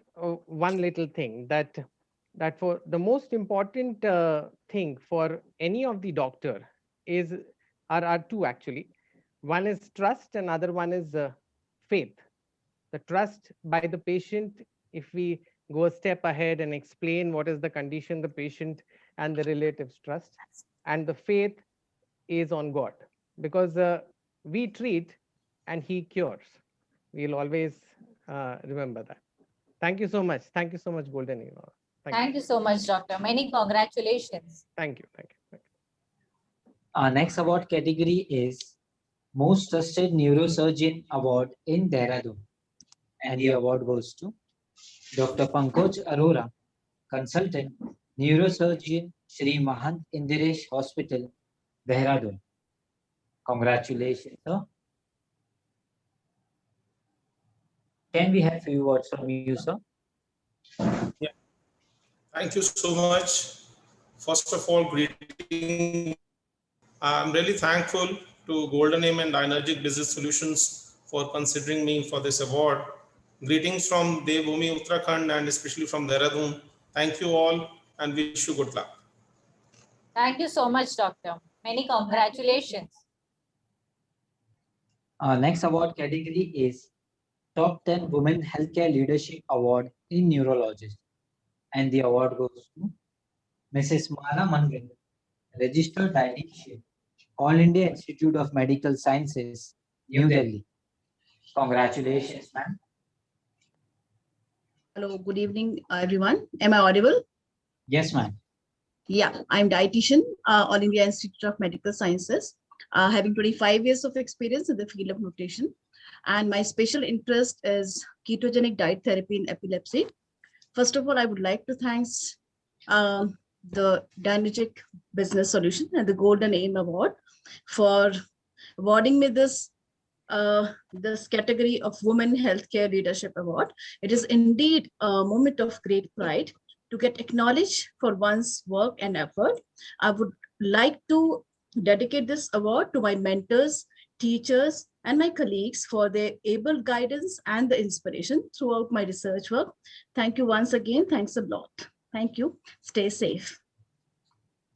one little thing that for the most important thing for any of the doctor are two actually. One is trust, and other one is faith. The trust by the patient, if we go a step ahead and explain what is the condition the patient and the relatives trust, and the faith is on God, because we treat and he cures. We'll always remember that. Thank you so much. Thank you so much, Golden Aim. Thank you so much, Doctor. Many congratulations. Thank you. Thank you. Our next award category is Most Trusted Neurosurgeon Award in Deradu. And the award goes to Dr. Pankaj Arora, Consultant, Neurosurgeon, Shri Mahant Indiresh Hospital, Deradu. Congratulations, sir. Can we have few words from you, sir? Yeah. Thank you so much. First of all, greeting. I'm really thankful to Golden Aim and Dynergic Business Solutions for considering me for this award. Greetings from Devbhoomi, Uttarakhand, and especially from Deradu. Thank you all and wish you good luck. Thank you so much, Doctor. Many congratulations. Our next award category is Top 10 Women Healthcare Leadership Award in Neurologist. And the award goes to Mrs. Mala Mangal, Registered Dietitian, All India Institute of Medical Sciences, New Delhi. Congratulations, ma'am. Hello, good evening, everyone. Am I audible? Yes, ma'am. Yeah, I'm dietitian, All India Institute of Medical Sciences, having 25 years of experience in the field of nutrition. And my special interest is ketogenic diet therapy in epilepsy. First of all, I would like to thank the Dynergic Business Solution and the Golden Aim Award for awarding me this category of Women Healthcare Leadership Award. It is indeed a moment of great pride to get acknowledged for one's work and effort. I would like to dedicate this award to my mentors, teachers, and my colleagues for their able guidance and the inspiration throughout my research work. Thank you once again. Thanks a lot. Thank you. Stay safe.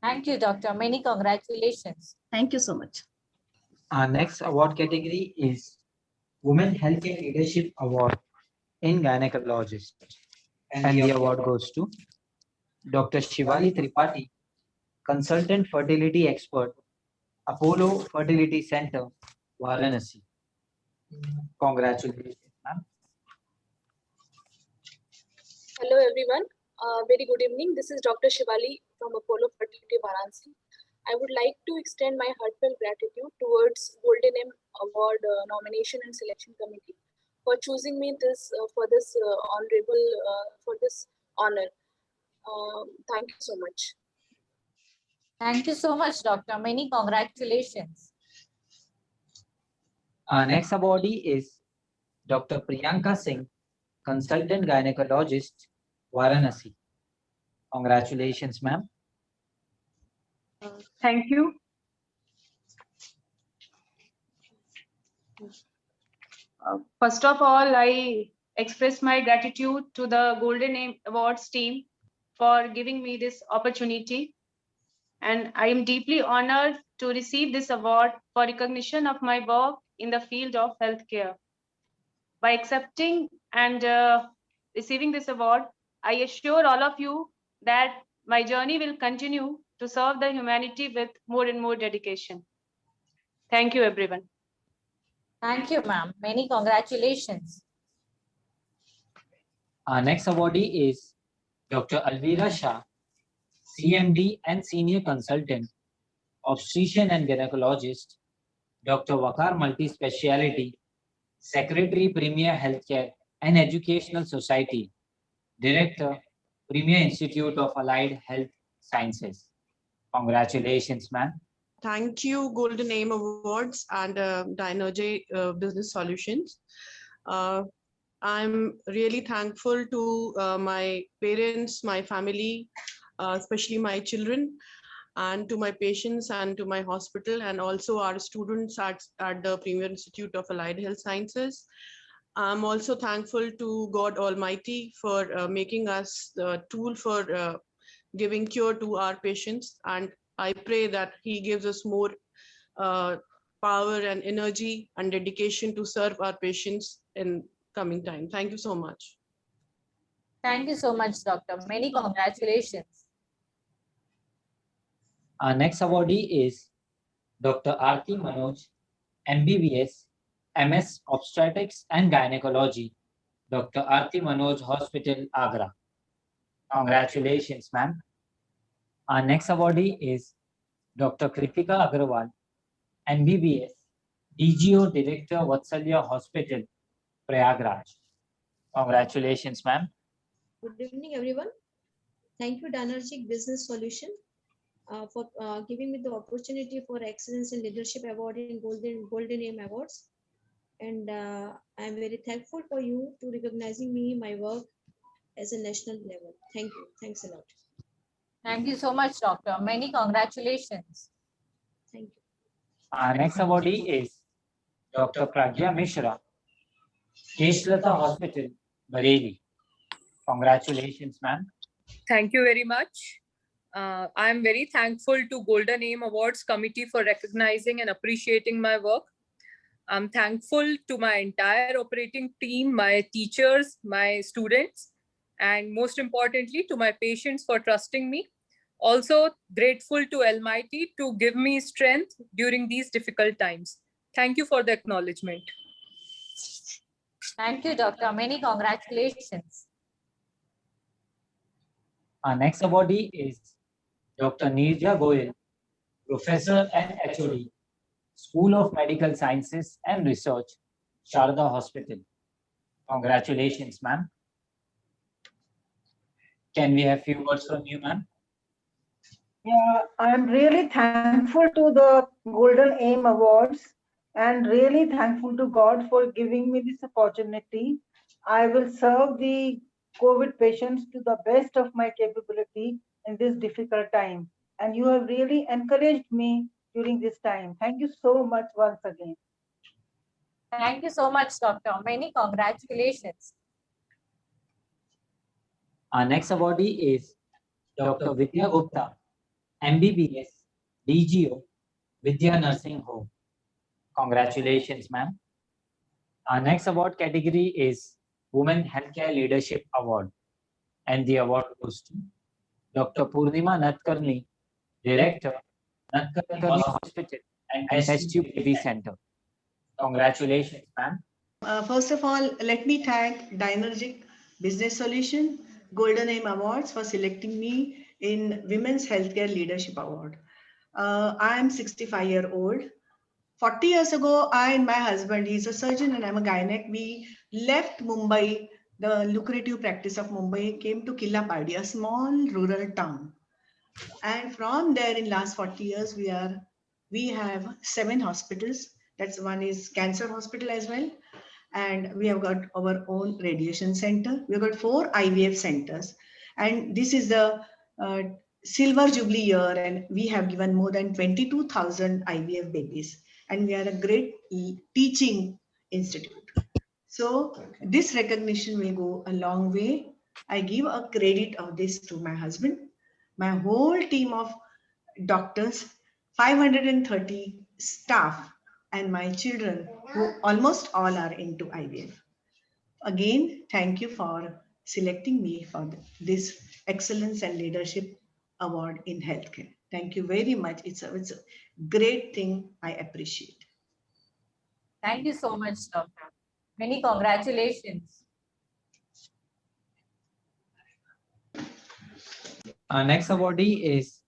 Thank you, Doctor. Many congratulations. Thank you so much. Our next award category is Women Healthcare Leadership Award in Gynecologist. And the award goes to Dr. Shivali Tripathi, Consultant Fertility Expert, Apollo Fertility Center, Varanasi. Congratulations, ma'am. Hello, everyone. Very good evening. This is Dr. Shivali from Apollo Fertility, Varanasi. I would like to extend my heartfelt gratitude towards Golden M Award Nomination and Selection Committee for choosing me for this honor. Thank you so much. Thank you so much, Doctor. Many congratulations. Our next awardee is Dr. Priyanka Singh, Consultant Gynecologist, Varanasi. Congratulations, ma'am. Thank you. First of all, I express my gratitude to the Golden Aim Awards team for giving me this opportunity. And I am deeply honored to receive this award for recognition of my work in the field of healthcare. By accepting and receiving this award, I assure all of you that my journey will continue to serve the humanity with more and more dedication. Thank you, everyone. Thank you, ma'am. Many congratulations. Our next awardee is Dr. Alvira Shah, CMD and Senior Consultant, Obstetrician and Gynecologist, Dr. Wakar Multi-Speciality, Secretary, Premier Healthcare and Educational Society, Director, Premier Institute of Allied Health Sciences. Congratulations, ma'am. Thank you, Golden Aim Awards and Dynergy Business Solutions. I'm really thankful to my parents, my family, especially my children, and to my patients and to my hospital, and also our students at the Premier Institute of Allied Health Sciences. I'm also thankful to God Almighty for making us the tool for giving cure to our patients, and I pray that He gives us more power and energy and dedication to serve our patients in coming time. Thank you so much. Thank you so much, Doctor. Many congratulations. Our next awardee is Dr. Aarti Manoj, MBBS, MS Obstetrics and Gynecology, Dr. Aarti Manoj Hospital, Agra. Congratulations, ma'am. Our next awardee is Dr. Kritika Agarwal, MBBS, DGO Director, Vatsalya Hospital, Prayagraj. Congratulations, ma'am. Good evening, everyone. Thank you, Dynergic Business Solution, for giving me the opportunity for Excellence in Leadership Award in Golden Aim Awards. And I'm very thankful for you to recognizing me, my work as a national level. Thank you. Thanks a lot. Thank you so much, Doctor. Many congratulations. Thank you. Our next awardee is Dr. Pragya Mishra, Keshlata Hospital, Bareilly. Congratulations, ma'am. Thank you very much. I am very thankful to Golden Aim Awards Committee for recognizing and appreciating my work. I'm thankful to my entire operating team, my teachers, my students, and most importantly to my patients for trusting me. Also grateful to Almighty to give me strength during these difficult times. Thank you for the acknowledgement. Thank you, Doctor. Many congratulations. Our next awardee is Dr. Neerja Goyal, Professor and HOD, School of Medical Sciences and Research, Sharda Hospital. Congratulations, ma'am. Can we have few words from you, ma'am? Yeah, I'm really thankful to the Golden Aim Awards and really thankful to God for giving me this opportunity. I will serve the COVID patients to the best of my capability in this difficult time. And you have really encouraged me during this time. Thank you so much once again. Thank you so much, Doctor. Many congratulations. Our next awardee is Dr. Vidya Gupta, MBBS, DGO, Vidya Nursing Home. Congratulations, ma'am. Our next award category is Women Healthcare Leadership Award, and the award goes to Dr. Purnima Natkarni, Director, Natkarni Hospital and STUPB Center. Congratulations, ma'am. First of all, let me thank Dynergic Business Solution, Golden Aim Awards for selecting me in Women's Healthcare Leadership Award. I am 65-year-old. 40 years ago, I and my husband, he's a surgeon and I'm a gynec, we left Mumbai, the lucrative practice of Mumbai, came to Killapadi, a small rural town. And from there, in last 40 years, we have 7 hospitals. That's one is cancer hospital as well. And we have got our own radiation center. We've got 4 IVF centers. And this is the silver jubilee year. And we have given more than 22,000 IVF babies. And we are a great teaching institute. So this recognition will go a long way. I give a credit of this to my husband, my whole team of doctors, 530 staff, and my children, who almost all are into IVF. Again, thank you for selecting me for this Excellence and Leadership Award in Healthcare. Thank you very much. It's a great thing. I appreciate. Thank you so much, Doctor. Many congratulations. Our next awardee is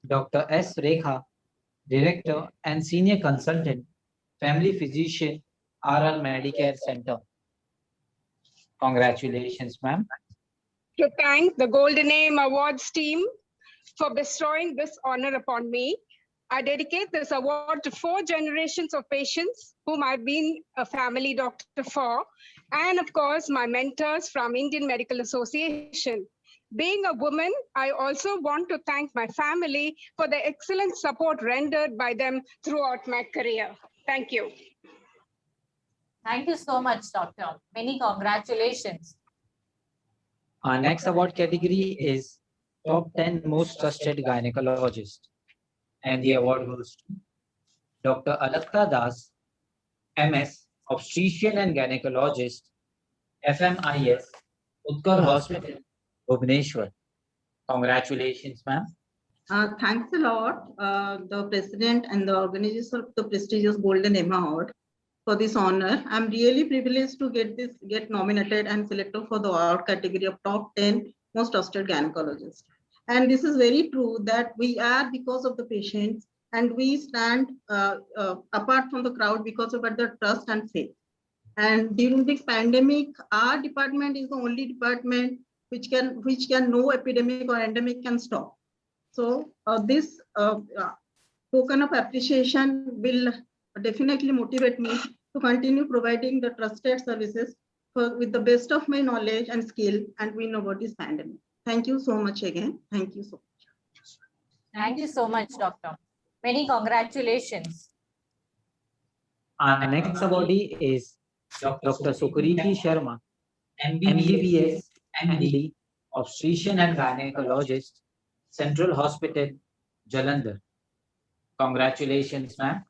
Dr. S. Rekha, Director and Senior Consultant, Family Physician, RR Medicare Center. Congratulations, ma'am. To thank the Golden Aim Awards team for bestowing this honor upon me. I dedicate this award to 4 generations of patients whom I've been a family doctor for, and of course, my mentors from Indian Medical Association. Being a woman, I also want to thank my family for the excellent support rendered by them throughout my career. Thank you. Thank you so much, Doctor. Many congratulations. Our next award category is Top 10 Most Trusted Gynecologist. And the award goes to Dr. Alakta Das, MS, Obstetrician and Gynecologist, FMIS, Utkar Hospital, Bhubaneshwar. Congratulations, ma'am. Thanks a lot, the president and the organizers of the prestigious Golden Aim Award for this honor. I'm really privileged to get nominated and selected for the award category of top 10 most trusted gynecologists. And this is very true that we are because of the patients, and we stand apart from the crowd because of their trust and faith. And during this pandemic, our department is the only department which can no epidemic or endemic can stop. So this token of appreciation will definitely motivate me to continue providing the trusted services with the best of my knowledge and skill and win over this pandemic. Thank you so much again. Thank you so much. Thank you so much, Doctor. Many congratulations. Our next awardee is Dr. Sukriti Sharma, MBBS, MD, Obstetrician and Gynecologist, Central Hospital, Jalandhar. Congratulations, ma'am.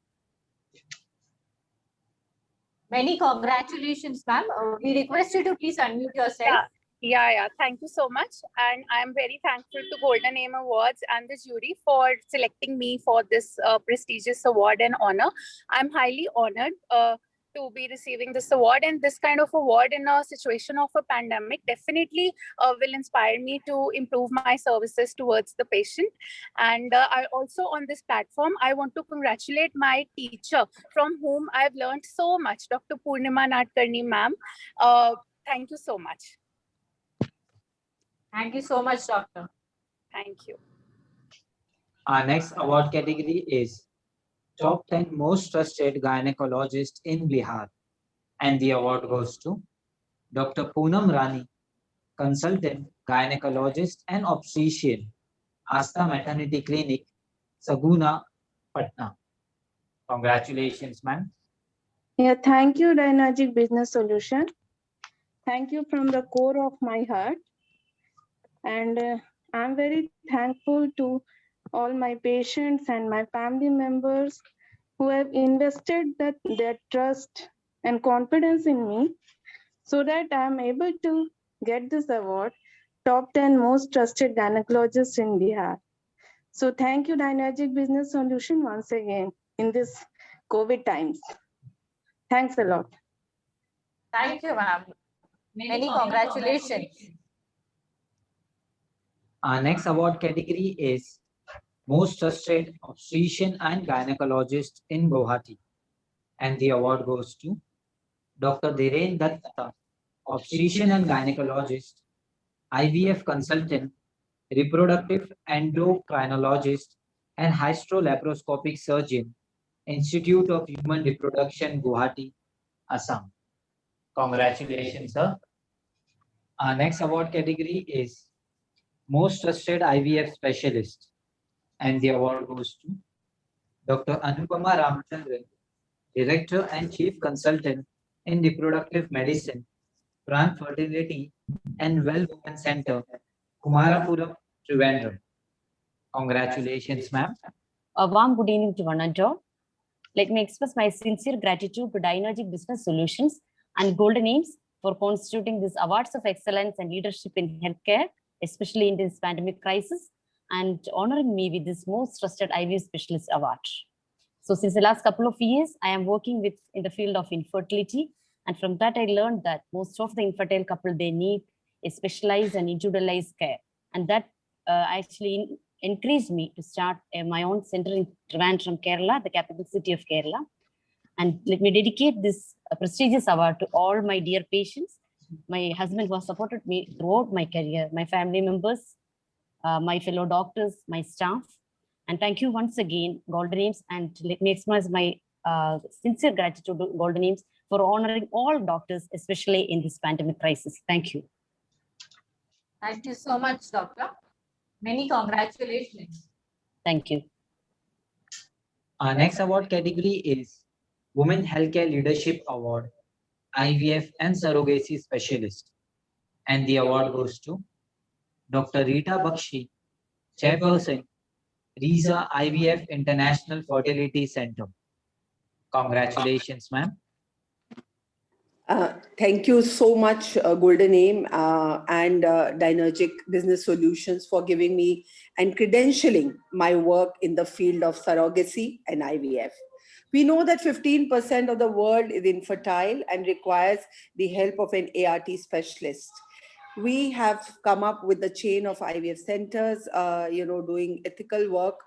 Many congratulations, ma'am. We request you to please unmute yourself. Yeah. Thank you so much. And I'm very thankful to Golden Aim Awards and the jury for selecting me for this prestigious award and honor. I'm highly honored to be receiving this award, and this kind of award in a situation of a pandemic definitely will inspire me to improve my services towards the patient. And I also, on this platform, I want to congratulate my teacher from whom I've learned so much, Dr. Purnima Nadkarni ma'am. Thank you so much. Thank you so much, Doctor. Thank you. Our next award category is Top 10 Most Trusted Gynecologist in Bihar. And the award goes to Dr. Poonam Rani, Consultant Gynecologist and Obstetrician, Asta Maternity Clinic, Saguna, Patna. Congratulations, ma'am. Yeah, thank you, Dynagic Business Solution. Thank you from the core of my heart. And I'm very thankful to all my patients and my family members who have invested their trust and confidence in me so that I'm able to get this award, Top 10 Most Trusted Gynecologist in Bihar. So thank you, Dynagic Business Solution, once again in this COVID times. Thanks a lot. Thank you, ma'am. Many congratulations. Our next award category is Most Trusted Obstetrician and Gynecologist in Guwahati. And the award goes to Dr. Dhiren Datta, Obstetrician and Gynecologist, IVF Consultant, Reproductive Endocrinologist, and Hysterolaparoscopic Surgeon, Institute of Human Reproduction, Guwahati, Assam. Congratulations, sir. Our next award category is Most Trusted IVF Specialist. And the award goes to Dr. Anupama Ramachandran, Director and Chief Consultant in Reproductive Medicine, Pran Fertility and Well Women Center, Kumarapuram, Trivandrum. Congratulations, ma'am. A warm good evening to one and all. Let me express my sincere gratitude to Dynagic Business Solutions and Golden Aims for constituting these awards of excellence and leadership in healthcare, especially in this pandemic crisis, and honoring me with this Most Trusted IVF Specialist Award. So since the last couple of years, I am working in the field of infertility. And from that, I learned that most of the infertile couple, they need a specialized and individualized care. And that actually encouraged me to start my own center in Trivandrum, Kerala, the capital city of Kerala. And let me dedicate this prestigious award to all my dear patients, my husband who has supported me throughout my career, my family members, my fellow doctors, my staff. And thank you once again, Golden Aims. And let me express my sincere gratitude to Golden Aims for honoring all doctors, especially in this pandemic crisis. Thank you. Thank you so much, Doctor. Many congratulations. Thank you. Our next award category is Women Healthcare Leadership Award, IVF and Surrogacy Specialist. And the award goes to Dr. Rita Bakshi, Chairperson, Riza IVF International Fertility Center. Congratulations, ma'am. Thank you so much, Golden Aim and Dynagic Business Solutions for giving me and credentialing my work in the field of surrogacy and IVF. We know that 15% of the world is infertile and requires the help of an ART specialist. We have come up with a chain of IVF centers, doing ethical work,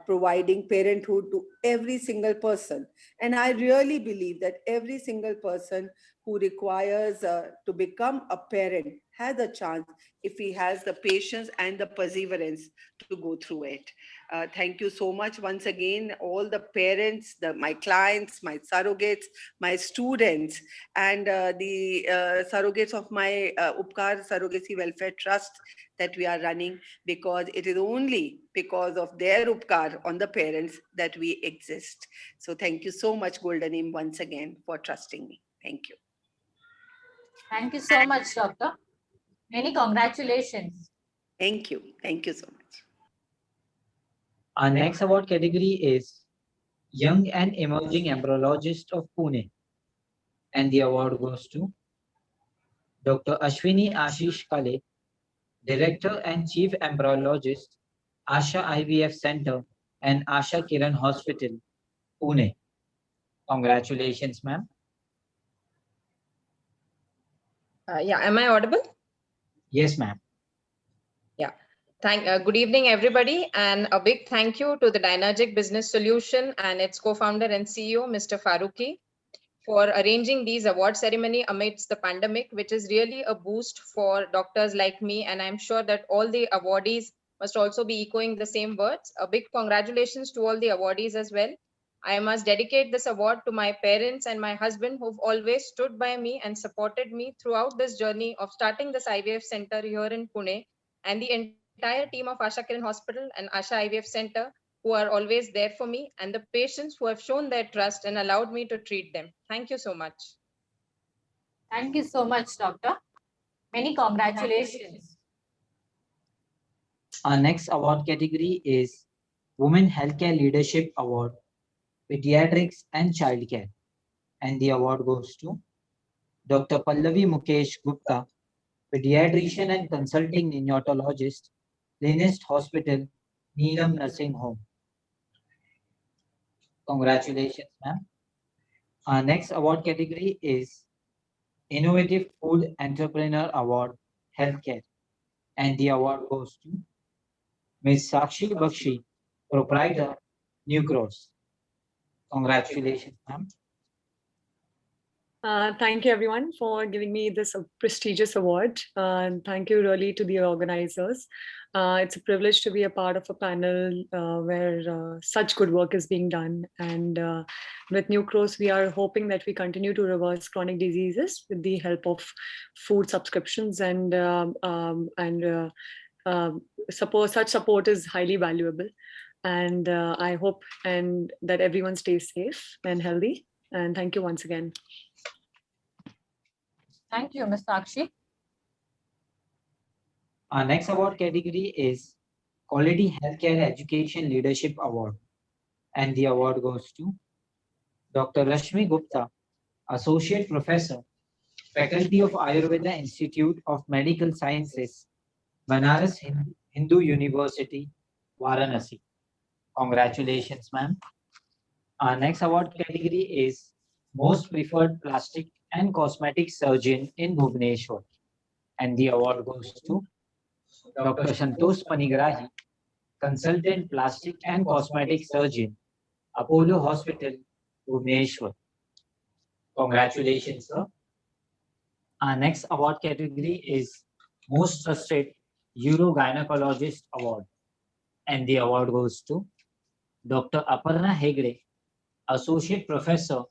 providing parenthood to every single person. And I really believe that every single person who requires to become a parent has a chance if he has the patience and the perseverance to go through it. Thank you so much once again, all the parents, my clients, my surrogates, my students, and the surrogates of my Upkar Surrogacy Welfare Trust that we are running, because it is only because of their Upkar on the parents that we exist. So thank you so much, Golden Aim, once again for trusting me. Thank you. Thank you so much, Doctor. Many congratulations. Thank you. Thank you so much. Our next award category is Young and Emerging Embryologist of Pune. And the award goes to Dr. Ashwini Ashish Kale, Director and Chief Embryologist, Asha IVF Center and Asha Kiran Hospital, Pune. Congratulations, ma'am. Yeah, am I audible? Yes, ma'am. Yeah. Good evening, everybody, and a big thank you to the Dynergic Business Solution and its co-founder and CEO, Mr. Faruqi, for arranging these award ceremony amidst the pandemic, which is really a boost for doctors like me. And I'm sure that all the awardees must also be echoing the same words. A big congratulations to all the awardees as well. I must dedicate this award to my parents and my husband, who've always stood by me and supported me throughout this journey of starting this IVF center here in Pune, and the entire team of Asha Kiran Hospital and Asha IVF Center, who are always there for me, and the patients who have shown their trust and allowed me to treat them. Thank you so much. Thank you so much, Doctor. Many congratulations. Our next award category is Women Healthcare Leadership Award, Pediatrics and Childcare. And the award goes to Dr. Pallavi Mukesh Gupta, Pediatrician and Consulting Neonatologist, Linest Hospital, Neelam Nursing Home. Congratulations, ma'am. Our next award category is Innovative Food Entrepreneur Award, Healthcare. And the award goes to Ms. Sakshi Bakshi, Proprietor, New Cross. Congratulations, ma'am. Thank you, everyone, for giving me this prestigious award. Thank you really to the organizers. It's a privilege to be a part of a panel where such good work is being done. And with New Cross, we are hoping that we continue to reverse chronic diseases with the help of food subscriptions, and such support is highly valuable. And I hope that everyone stays safe and healthy. And thank you once again. Thank you, Ms. Sakshi. Our next award category is Quality Healthcare Education Leadership Award. And the award goes to Dr. Rashmi Gupta, Associate Professor, Faculty of Ayurveda Institute of Medical Sciences, Banaras Hindu University, Varanasi. Congratulations, ma'am. Our next award category is Most Preferred Plastic and Cosmetic Surgeon in Bhubaneshwar. And the award goes to Dr. Santosh Panigrahi, Consultant Plastic and Cosmetic Surgeon, Apollo Hospital, Bhubaneshwar. Congratulations, sir. Our next award category is Most Trusted Urogynecologist Award. And the award goes to Dr. Aparna Hegde, Associate Professor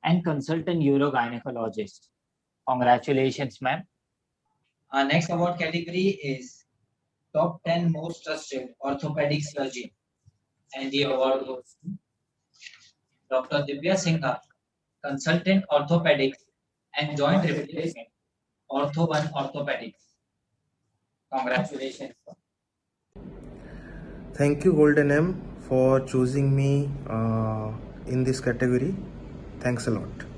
and Consultant Urogynecologist. Congratulations, ma'am. Our next award category is Top 10 Most Trusted Orthopedic Surgeon. And the award goes to Dr. Divya Singha, Consultant Orthopedics and Joint Replacement, Ortho 1 Orthopedics. Congratulations, sir. Thank you, Golden M, for choosing me in this category. Thanks a lot.